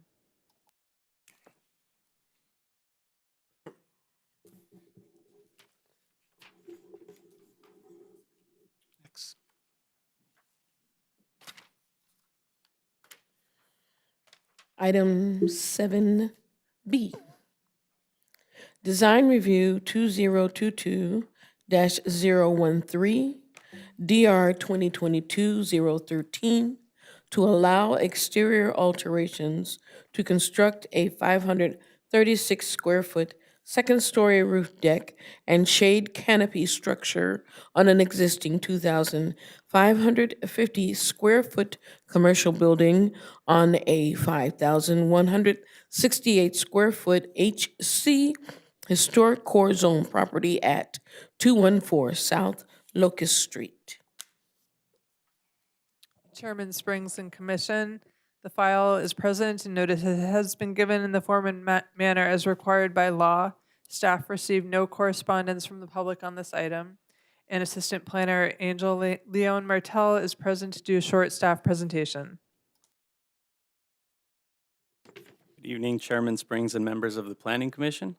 Next. Item 7B. Design Review 2022-013, DR 2022-013, to allow exterior alterations to construct a 536 square foot second-story roof deck, and shade canopy structure on an existing 2,550 square foot commercial building on a 5,168 square foot HC Historic Core Zone property at 214 South Locust Street. Chairman Springs and Commission, the file is present and notice has been given in the form and manner as required by law. Staff received no correspondence from the public on this item. And Assistant Planner Angel Leon Martel is present to do a short staff presentation. Good evening, Chairman Springs and members of the Planning Commission.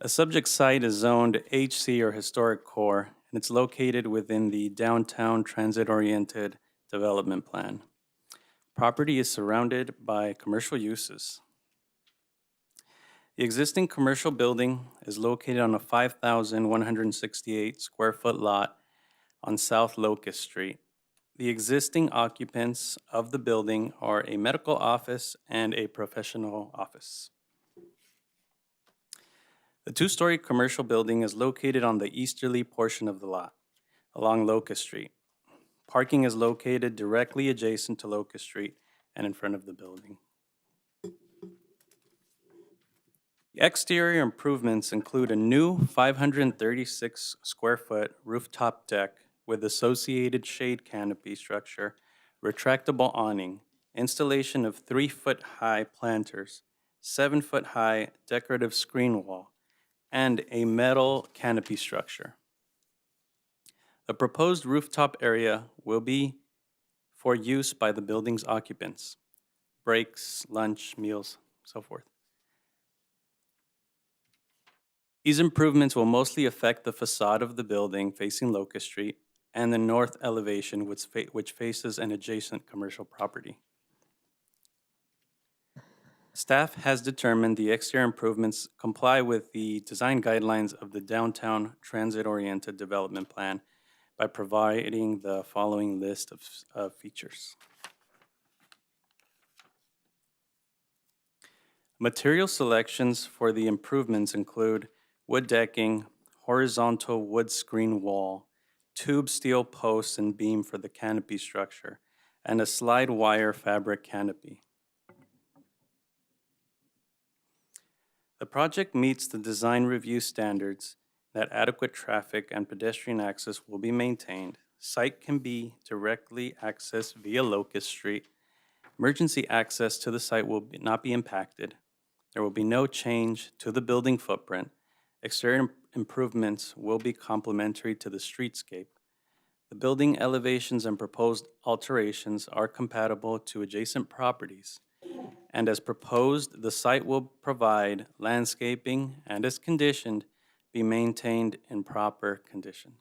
A subject site is zoned HC or Historic Core, and it's located within the Downtown Transit-Oriented Development Plan. Property is surrounded by commercial uses. The existing commercial building is located on a 5,168 square foot lot on South Locust Street. The existing occupants of the building are a medical office and a professional office. The two-story commercial building is located on the easterly portion of the lot, along Locust Street. Parking is located directly adjacent to Locust Street and in front of the building. The exterior improvements include a new 536 square foot rooftop deck with associated shade canopy structure, retractable awning, installation of 3-foot-high planters, 7-foot-high decorative screen wall, and a metal canopy structure. The proposed rooftop area will be for use by the building's occupants, breaks, lunch, meals, so forth. These improvements will mostly affect the facade of the building facing Locust Street and the north elevation which faces an adjacent commercial property. Staff has determined the exterior improvements comply with the design guidelines of the Downtown Transit-Oriented Development Plan by providing the following list of features. Material selections for the improvements include wood decking, horizontal wood screen wall, tube steel posts and beam for the canopy structure, and a slide wire fabric canopy. The project meets the design review standards that adequate traffic and pedestrian access will be maintained. Site can be directly accessed via Locust Street. Emergency access to the site will not be impacted. There will be no change to the building footprint. Exterior improvements will be complementary to the streetscape. The building elevations and proposed alterations are compatible to adjacent properties. And as proposed, the site will provide landscaping and as conditioned, be maintained in proper condition.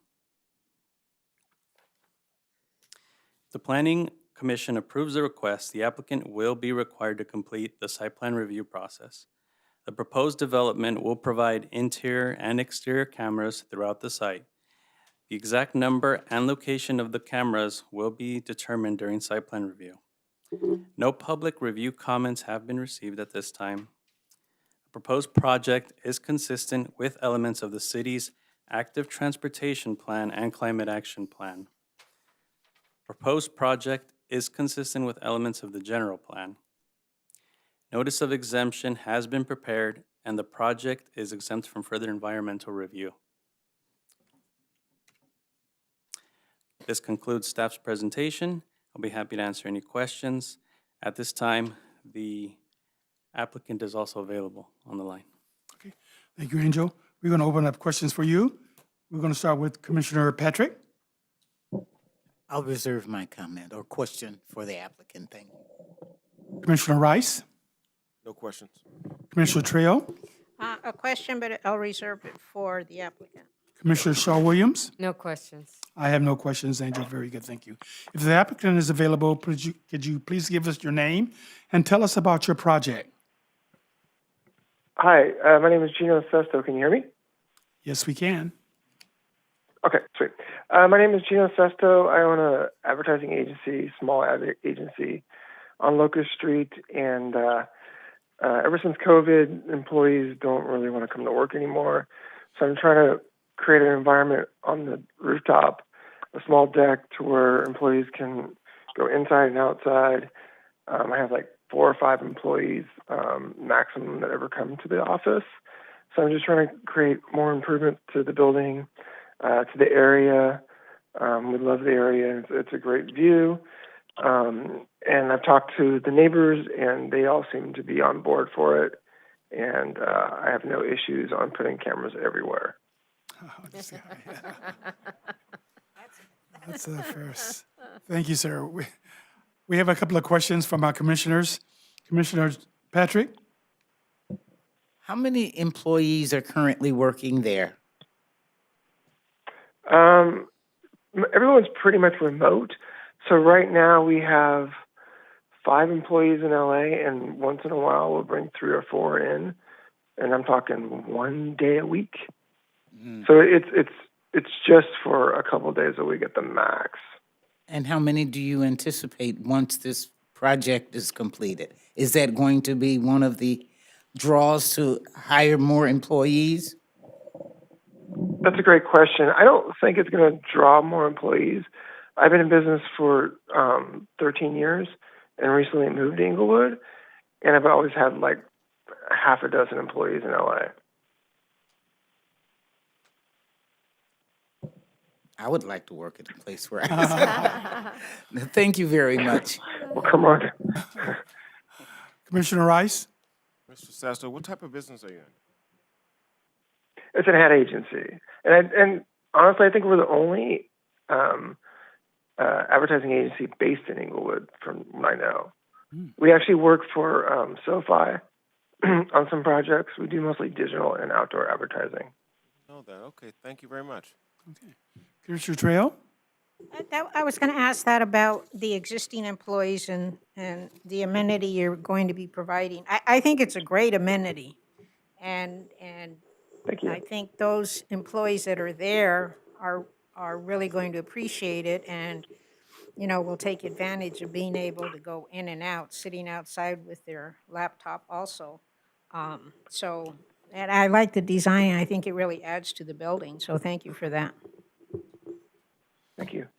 If the Planning Commission approves the request, the applicant will be required to complete the site plan review process. The proposed development will provide interior and exterior cameras throughout the site. The exact number and location of the cameras will be determined during site plan review. No public review comments have been received at this time. The proposed project is consistent with elements of the city's active transportation plan and climate action plan. Proposed project is consistent with elements of the general plan. Notice of exemption has been prepared and the project is exempt from further environmental review. This concludes staff's presentation. I'll be happy to answer any questions. At this time, the applicant is also available on the line. Okay, thank you, Angel. We're going to open up questions for you. We're going to start with Commissioner Patrick. I'll reserve my comment or question for the applicant. Thank you. Commissioner Rice. No questions. Commissioner Trail. A question, but I'll reserve it for the applicant. Commissioner Shaw Williams. No questions. I have no questions, Angel. Very good, thank you. If the applicant is available, could you please give us your name and tell us about your project? Hi, my name is Gino Sesto. Can you hear me? Yes, we can. Okay, sweet. My name is Gino Sesto. I own an advertising agency, small ad agency on Locust Street, and ever since COVID, employees don't really want to come to work anymore. So I'm trying to create an environment on the rooftop, a small deck to where employees can go inside and outside. I have like 4 or 5 employees maximum that ever come to the office. So I'm just trying to create more improvements to the building, to the area. We love the area. It's a great view. And I've talked to the neighbors, and they all seem to be on board for it. And I have no issues on putting cameras everywhere. That's first. Thank you, sir. We have a couple of questions from our commissioners. Commissioner Patrick? How many employees are currently working there? Everyone's pretty much remote. So right now we have 5 employees in LA, and once in a while we'll bring 3 or 4 in, and I'm talking 1 day a week. So it's just for a couple days a week at the max. And how many do you anticipate once this project is completed? Is that going to be one of the draws to hire more employees? That's a great question. I don't think it's going to draw more employees. I've been in business for 13 years and recently moved to Inglewood, and I've always had like half a dozen employees in LA. I would like to work at a place where I Thank you very much. Well, come on. Commissioner Rice? Mr. Sesto, what type of business are you in? It's an ad agency, and honestly, I think we're the only advertising agency based in Inglewood, from what I know. We actually work for SoFi on some projects. We do mostly digital and outdoor advertising. Know that. Okay, thank you very much. Okay. Commissioner Trejo? I was going to ask that about the existing employees and the amenity you're going to be providing. I think it's a great amenity. And Thank you. I think those employees that are there are really going to appreciate it and, you know, will take advantage of being able to go in and out, sitting outside with their laptop also. And I like the design. I think it really adds to the building. So thank you for that. Thank you.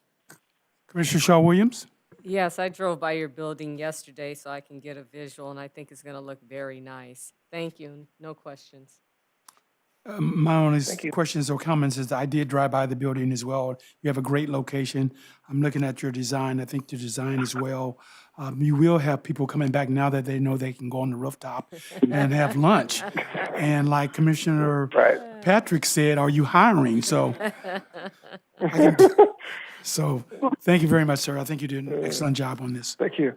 Commissioner Shaw Williams? Yes, I drove by your building yesterday so I can get a visual, and I think it's going to look very nice. Thank you. No questions. My only questions or comments is I did drive by the building as well. You have a great location. I'm looking at your design. I think the design is well. You will have people coming back now that they know they can go on the rooftop and have lunch. And like Commissioner Patrick said, are you hiring? So, so thank you very much, sir. I think you did an excellent job on this. Thank you.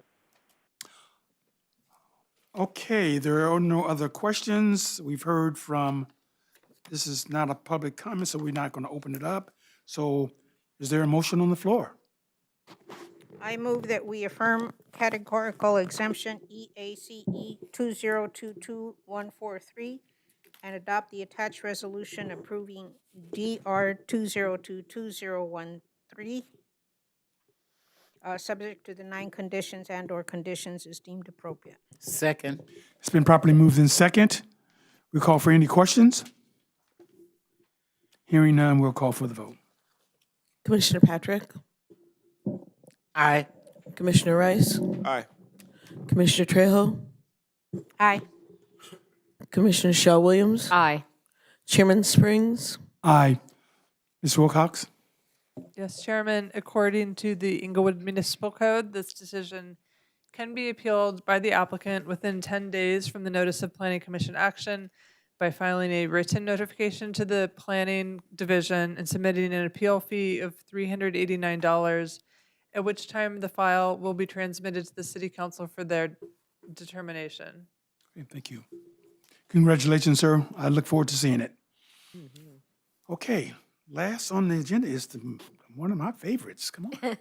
Okay, there are no other questions. We've heard from, this is not a public comment, so we're not going to open it up. So is there a motion on the floor? I move that we affirm categorical exemption EACE 2022143 and adopt the attached resolution approving DR 2022013, subject to the 9 conditions and/or conditions as deemed appropriate. Second. It's been properly moved in second. We call for any questions? Hearing none, we'll call for the vote. Commissioner Patrick? Aye. Commissioner Rice? Aye. Commissioner Trejo? Aye. Commissioner Shaw Williams? Aye. Chairman Springs? Aye. Ms. Wilcox? Yes, Chairman, according to the Inglewood Municipal Code, this decision can be appealed by the applicant within 10 days from the notice of Planning Commission action by filing a written notification to the Planning Division and submitting an appeal fee of $389, at which time the file will be transmitted to the City Council for their determination. Okay, thank you. Congratulations, sir. I look forward to seeing it. Okay, last on the agenda is one of my favorites. Come on.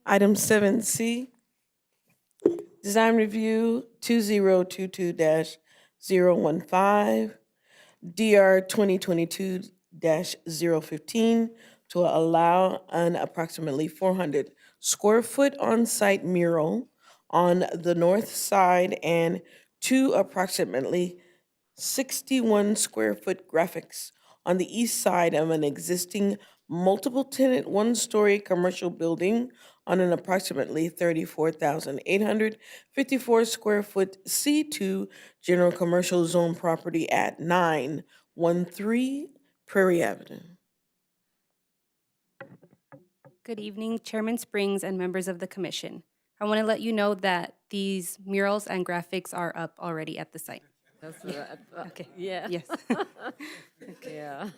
Item 7C, Design Review 2022-015, DR 2022-015, to allow an approximately 400 square foot on-site mural on the north side and 2 approximately 61 square foot graphics on the east side of an existing multiple tenant 1-story commercial building on an approximately 34,854 square foot C2 general commercial zone property at 913 Prairie Avenue. Good evening, Chairman Springs and members of the commission. I want to let you know that these murals and graphics are up already at the site. That's what I thought. Okay. Yeah. Yes. Yeah.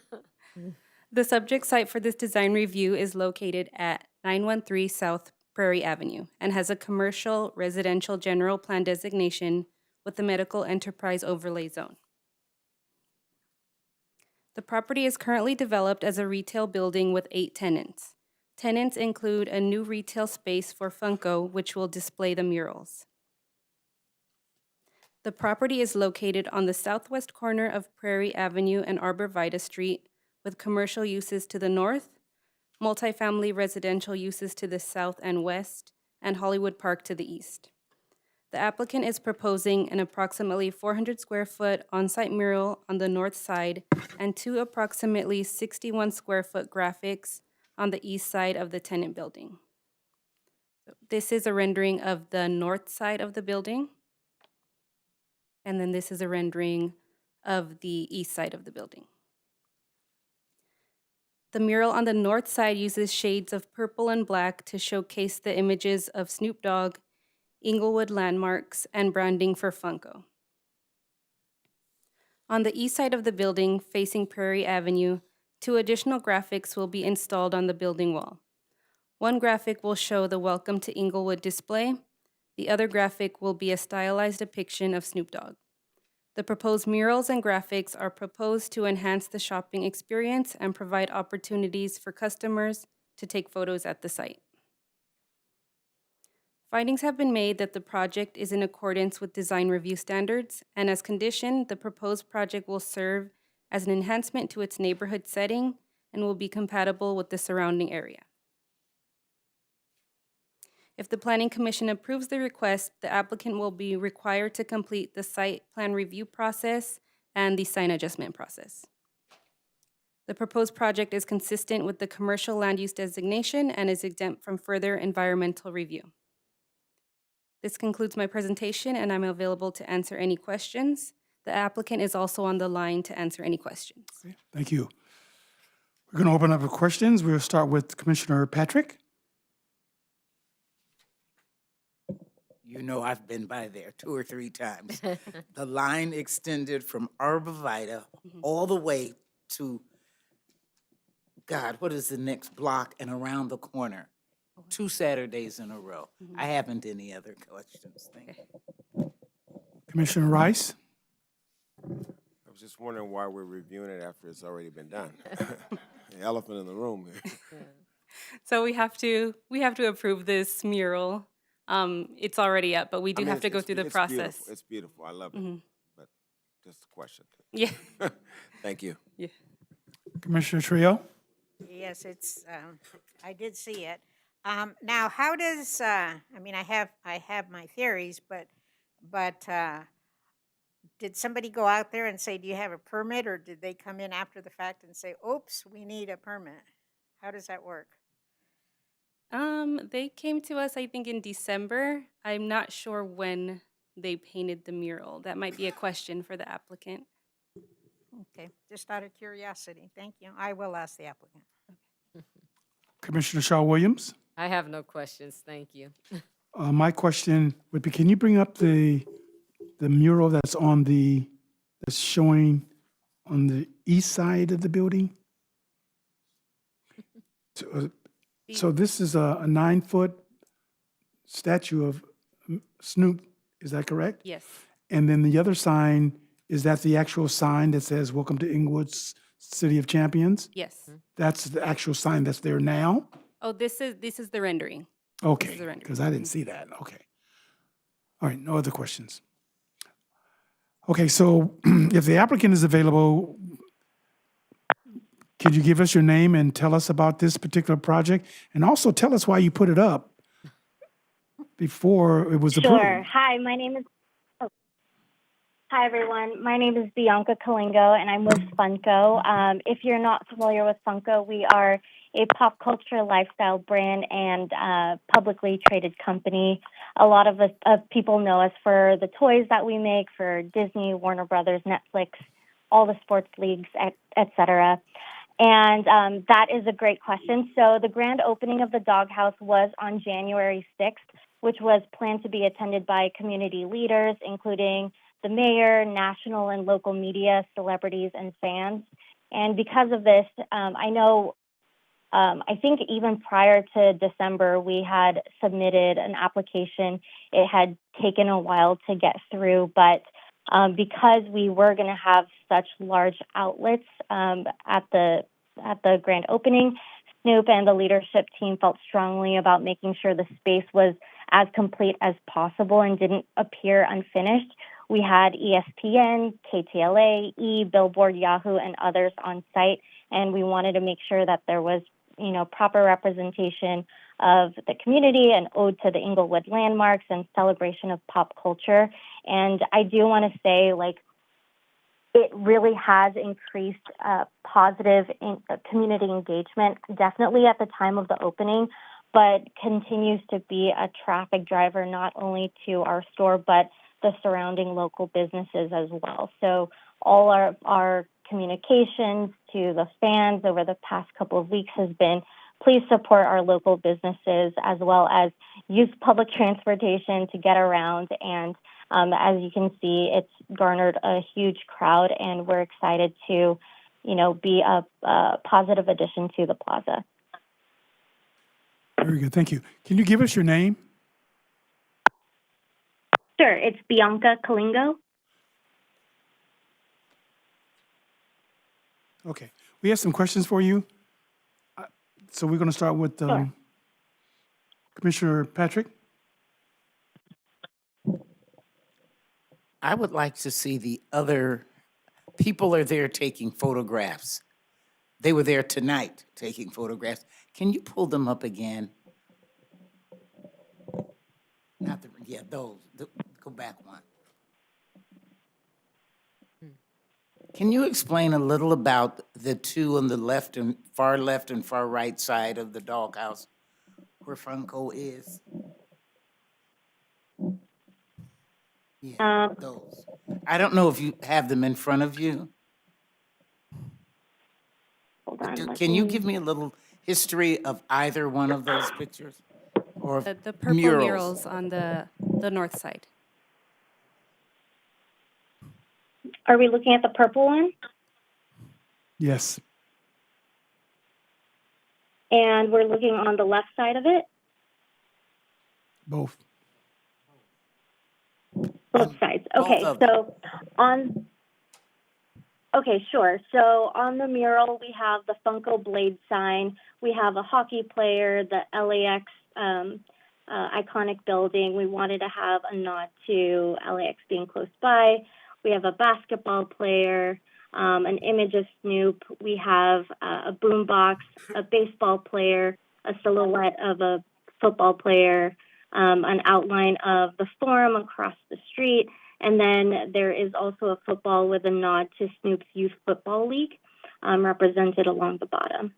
The subject site for this design review is located at 913 South Prairie Avenue and has a commercial residential general plan designation with a medical enterprise overlay zone. The property is currently developed as a retail building with 8 tenants. Tenants include a new retail space for Funko, which will display the murals. The property is located on the southwest corner of Prairie Avenue and Arbor Vitae Street, with commercial uses to the north, multifamily residential uses to the south and west, and Hollywood Park to the east. The applicant is proposing an approximately 400 square foot on-site mural on the north side and 2 approximately 61 square foot graphics on the east side of the tenant building. So this is a rendering of the north side of the building. And then this is a rendering of the east side of the building. The mural on the north side uses shades of purple and black to showcase the images of Snoop Dogg, Inglewood landmarks, and branding for Funko. On the east side of the building, facing Prairie Avenue, 2 additional graphics will be installed on the building wall. One graphic will show the Welcome to Inglewood display. The other graphic will be a stylized depiction of Snoop Dogg. The proposed murals and graphics are proposed to enhance the shopping experience and provide opportunities for customers to take photos at the site. Findings have been made that the project is in accordance with design review standards, and as conditioned, the proposed project will serve as an enhancement to its neighborhood setting and will be compatible with the surrounding area. If the Planning Commission approves the request, the applicant will be required to complete the site plan review process and the sign adjustment process. The proposed project is consistent with the commercial land use designation and is exempt from further environmental review. This concludes my presentation, and I'm available to answer any questions. The applicant is also on the line to answer any questions. Okay, thank you. We're going to open up for questions. We'll start with Commissioner Patrick. You know, I've been by there 2 or 3 times. The line extended from Arbor Vitae all the way to, God, what is the next block and around the corner? 2 Saturdays in a row. I haven't any other questions. Thank you. Commissioner Rice. I was just wondering why we're reviewing it after it's already been done. The elephant in the room here. So we have to approve this mural. It's already up, but we do have to go through the process. Beautiful. It's beautiful. I love it. But just a question. Yeah. Thank you. Yeah. Commissioner Trio. Yes, it's, I did see it. Now, how does, I mean, I have my theories, but did somebody go out there and say, do you have a permit, or did they come in after the fact and say, oops, we need a permit? How does that work? They came to us, I think, in December. I'm not sure when they painted the mural. That might be a question for the applicant. Okay, just out of curiosity. Thank you. I will ask the applicant. Commissioner Shaw Williams. I have no questions. Thank you. My question would be, can you bring up the mural that's showing on the east side of the building? So this is a 9-foot statue of Snoop, is that correct? Yes. And then the other sign, is that the actual sign that says, "Welcome to Inglewood's City of Champions"? Yes. That's the actual sign that's there now? Oh, this is the rendering. Okay, because I didn't see that. Okay. All right, no other questions. Okay, so if the applicant is available, could you give us your name and tell us about this particular project? And also tell us why you put it up. before it was Sure. approved. Hi, my name is. Oh, hi, everyone. My name is Bianca Kalingo, and I'm with Funko. If you're not familiar with Funko, we are a pop culture lifestyle brand and publicly traded company. A lot of us people know us for the toys that we make for Disney, Warner Brothers, Netflix, all the sports leagues, et cetera. And that is a great question. So the grand opening of the doghouse was on January 6th, which was planned to be attended by community leaders, including the mayor, national and local media, celebrities, and fans. And because of this, I think even prior to December, we had submitted an application. It had taken a while to get through, but because we were going to have such large outlets at the grand opening, Snoop and the leadership team felt strongly about making sure the space was as complete as possible and didn't appear unfinished. We had ESPN, KTLA, Billboard, Yahoo, and others on site, and we wanted to make sure that there was, proper representation of the community, an ode to the Inglewood landmarks, and celebration of pop culture. And I do want to say, it really has increased positive community engagement, definitely at the time of the opening, but continues to be a traffic driver not only to our store, but the surrounding local businesses as well. So all our communications to the fans over the past couple of weeks has been, please support our local businesses as well as use public transportation to get around. And as you can see, it's garnered a huge crowd, and we're excited to, be a positive addition to the plaza. Very good. Thank you. Can you give us your name? Sure, it's Bianca Kalingo. Okay. We have some questions for you. So we're going to start with Sure. Commissioner Patrick. I would like to see the other people are there taking photographs. They were there tonight taking photographs. Can you pull them up again? Not the, yeah, those. Go back one. Can you explain a little about the two on the left and far right side of the doghouse where Funko is? Yeah, those. I don't know if you have them in front of you. Hold on. Can you give me a little history of either one of those pictures? Or The purple murals on the north side. Are we looking at the purple one? Yes. And we're looking on the left side of it? Both. Both sides. Okay, so sure. So on the mural, we have the Funko Blade sign. We have a hockey player, the LAX iconic building. We wanted to have a nod to LAX being close by. We have a basketball player, an image of Snoop. We have a boombox, a baseball player, a silhouette of a football player, an outline of the Forum across the street, and then there is also a football with a nod to Snoop's Youth Football League, represented along the bottom.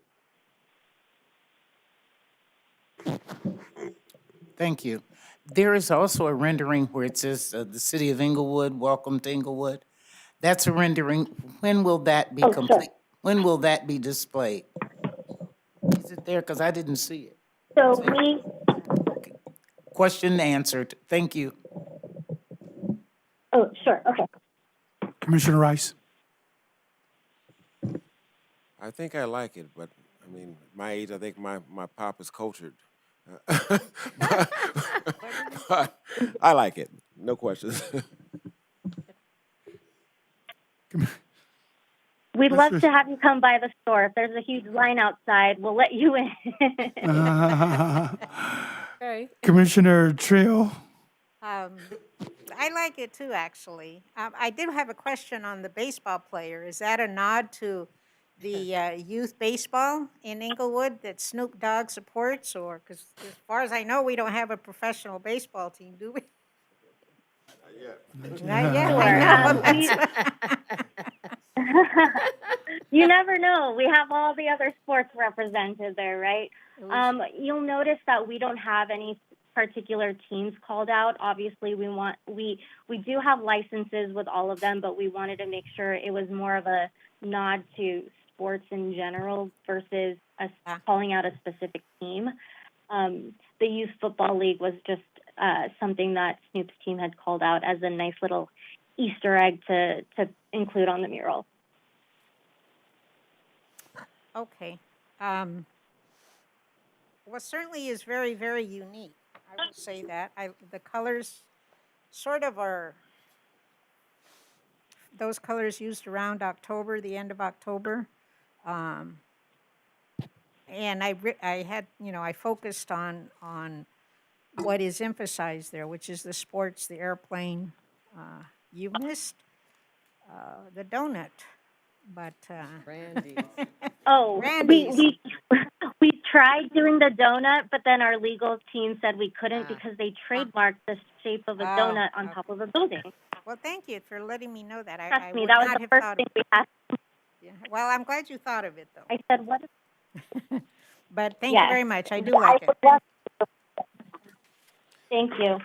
Thank you. There is also a rendering where it says the city of Inglewood, welcome to Inglewood. That's a rendering. When will that be complete? Sure. When will that be displayed? Is it there? Because I didn't see it. So Question answered. Thank you. Oh, sure. Okay. Commissioner Rice. I think I like it, but I mean, my age, I think my pop is cultured. But I like it. No questions. We'd love to have you come by the store. If there's a huge line outside, we'll let you in. Okay. Commissioner Trill. I like it too, actually. I did have a question on the baseball player. Is that a nod to the youth baseball in Inglewood that Snoop Dogg supports, or, because as far as I know, we don't have a professional baseball team, do we? Not yet, Sure. I know. That's- You never know. We have all the other sports represented there, right? You'll notice that we don't have any particular teams called out. Obviously, we do have licenses with all of them, but we wanted to make sure it was more of a nod to sports in general versus us calling out a specific team. The Youth Football League was just something that Snoop's team had called out as a nice little Easter egg to include on the mural. Okay. Well, certainly is very, very unique. I will say that. The colors sort of are those colors used around October, the end of October. And I had, I focused on what is emphasized there, which is the sports, the airplane. You missed the donut, but Randy's. Oh, Randy's. we tried doing the donut, but then our legal team said we couldn't because they trademarked the shape of a donut on top of a building. Well, thank you for letting me know that. I Trust me, would that was not the have first thought thing of we had. Yeah. Well, I'm glad you thought of it, though. I said, what? But thank you Yes. very much. I do like it. Thank you.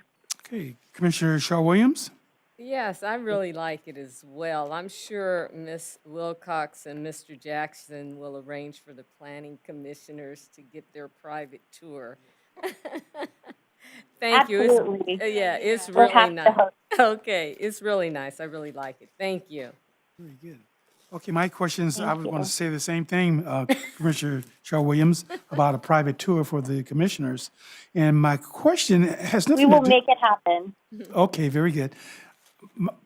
Okay, Commissioner Shaw Williams? Yes, I really like it as well. I'm sure Ms. Wilcox and Mr. Jackson will arrange for the planning commissioners to get their private tour. Thank you. Absolutely. Yeah, it's We're really happy to nice. host. Okay, it's really nice. I really like it. Thank you. Very good. Okay, my questions, I Thank was going to you. say the same thing, Commissioner Shaw Williams, about a private tour for the commissioners. And my question has We nothing will to do. make it happen. Okay, very good.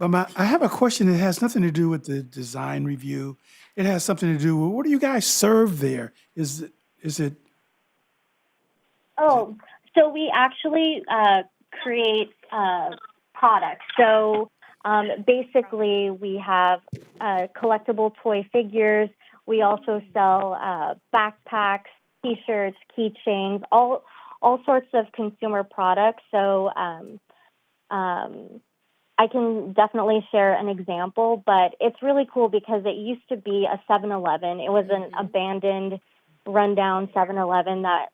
I have a question that has nothing to do with the design review. It has something to do with, what do you guys serve there? Is it, Oh, so we actually create products. So basically, we have collectible toy figures. We also sell backpacks, T-shirts, keychains, all sorts of consumer products. So I can definitely share an example, but it's really cool because it used to be a 7-Eleven. It was an abandoned, rundown 7-Eleven that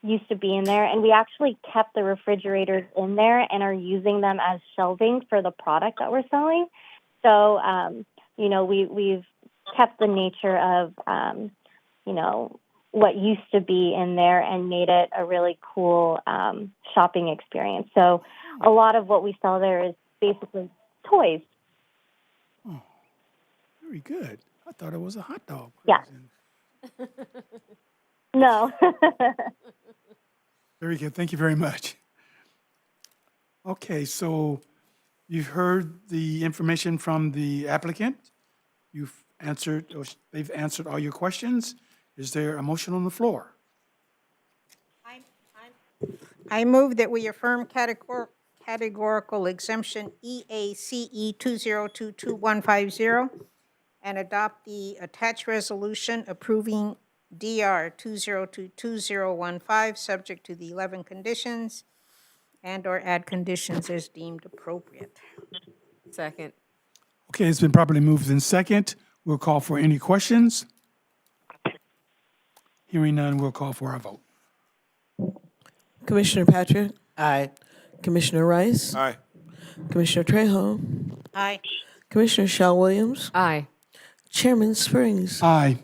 used to be in there, and we actually kept the refrigerators in there and are using them as shelving for the product that we're selling. So, we've kept the nature of, what used to be in there and made it a really cool shopping experience. So a lot of what we sell there is basically toys. oh, very good. I thought it was a hot dog. Yeah. No. Very good. Thank you very much. Okay, so you've heard the information from the applicant. You've answered, or they've answered all your questions. Is there a motion on the floor? I move that we affirm categorical exemption EACE 2022150 and adopt the attached resolution approving DR 2022015, subject to the 11 conditions, and/or add conditions as deemed appropriate. Second. Okay, it's been properly moved in second. We'll call for any questions. Hearing none, we'll call for our vote. Commissioner Patrick, Aye. Commissioner Rice, Aye. Commissioner Trejo, Aye. Commissioner Shaw Williams, Aye. Chairman Springs. Aye.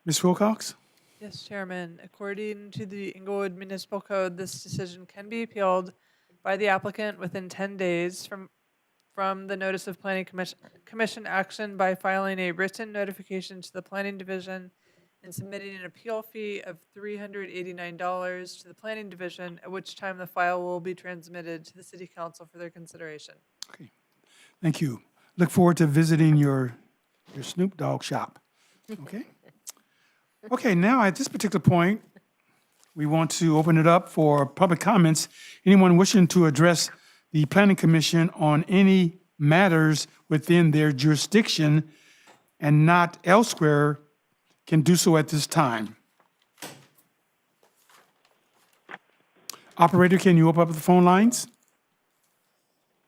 Ms. Wilcox? Yes, Chairman. According to the Inglewood Municipal Code, this decision can be appealed by the applicant within 10 days from the notice of planning commission action by filing a written notification to the planning division and submitting an appeal fee of $389 to the planning division, at which time the file will be transmitted to the city council for their consideration. Okay, thank you. Look forward to visiting your Snoop Dogg shop. Okay? Okay, now at this particular point, we want to open it up for public comments. Anyone wishing to address the Planning Commission on any matters within their jurisdiction and not elsewhere can do so at this time. Operator, can you open up the phone lines?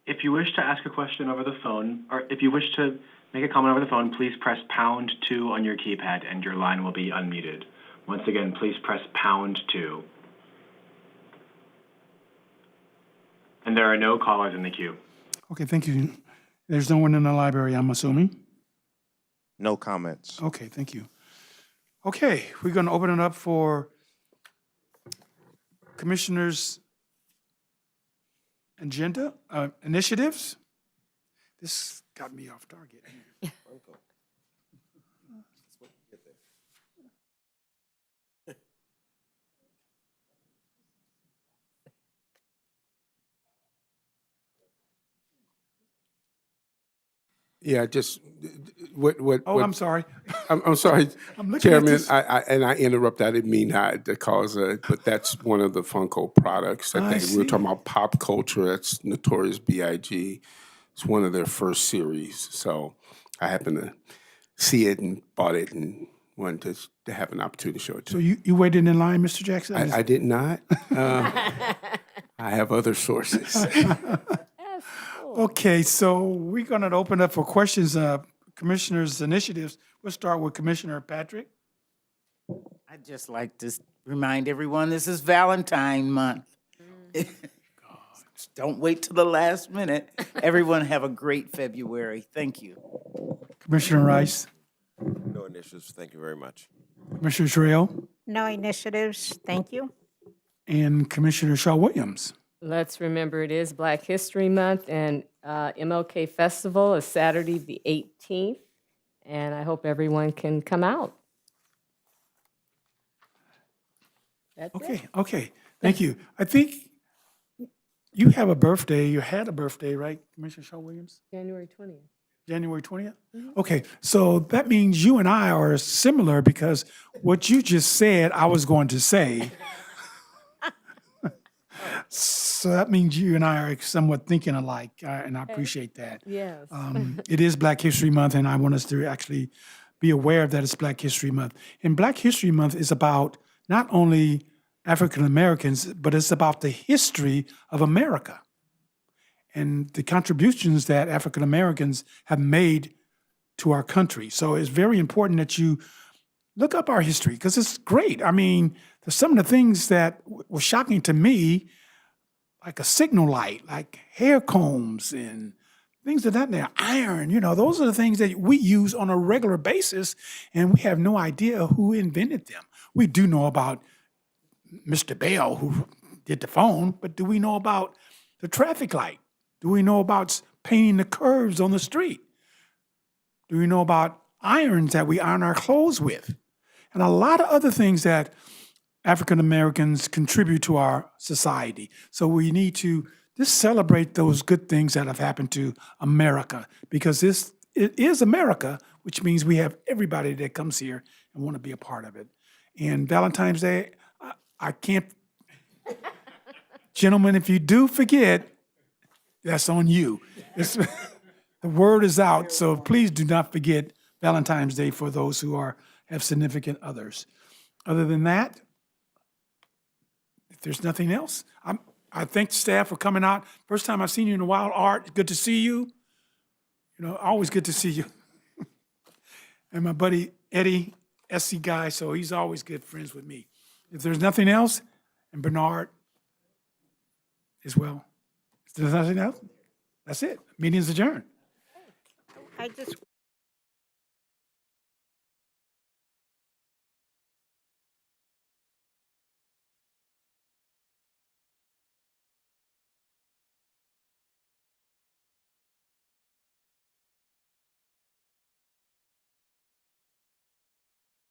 If you wish to ask a question over the phone, or if you wish to make a comment over the phone, please press #2 on your keypad and your line will be unmuted. Once again, please press #2. And there are no callers in the queue. Okay, thank you. There's no one in the library, I'm assuming? No comments. Okay, thank you. Okay, we're going to open it up for commissioners' agenda, initiatives. This got me off target. Yeah, just Oh, I'm sorry. I'm sorry, I'm looking at Chairman. this. I interrupt. I didn't mean to cause but that's one of the Funko products that I we were talking see. about pop culture. That's Notorious B.I.G. It's one of their first series. So I happened to see it and bought it and wanted to have an opportunity to show it to So you. you waited in line, Mr. Jackson? I did not. I have other sources. Okay, so we're going to open up for questions, commissioners' initiatives. We'll start with Commissioner Patrick. I'd just like to remind everyone, this is Valentine month. Don't wait till the last minute. Everyone have a great February. Thank you. Commissioner Rice, No initiatives. Thank you very much. Commissioner Trail, No initiatives, thank you. and Commissioner Shaw Williams. Let's remember it is Black History Month, and MLK Festival is Saturday, the 18th, and I hope everyone can come out. That's it. Okay, thank you. I think you have a birthday, you had a birthday, right, Commissioner Shaw Williams? January 20th. January 20th? Okay, so that means you and I are similar because what you just said, I was going to say. So that means you and I are somewhat thinking alike, and I appreciate that. Yes. It is Black History Month, and I want us to actually be aware that it's Black History Month. And Black History Month is about not only African Americans, but it's about the history of America and the contributions that African Americans have made to our country. So it's very important that you look up our history because it's great. I mean, there's some of the things that were shocking to me, like a signal light, like hair combs and things of that nature, iron, those are the things that we use on a regular basis, and we have no idea who invented them. We do know about Mr. Bell, who did the phone, but do we know about the traffic light? Do we know about painting the curves on the street? Do we know about irons that we iron our clothes with? And a lot of other things that African Americans contribute to our society. So we need to just celebrate those good things that have happened to America, because it is America, which means we have everybody that comes here and want to be a part of it. And Valentine's Day, I can't, gentlemen, if you do forget, that's on you. The word is out, so please do not forget Valentine's Day for those who have significant others. Other than that, if there's nothing else, I thank the staff for coming out. First time I've seen you in a while, Art. Good to see you. Always good to see you. And my buddy Eddie, SC guy, so he's always good friends with me. If there's nothing else, and Bernard as well. If there's nothing else, that's it. Meeting's adjourned. I just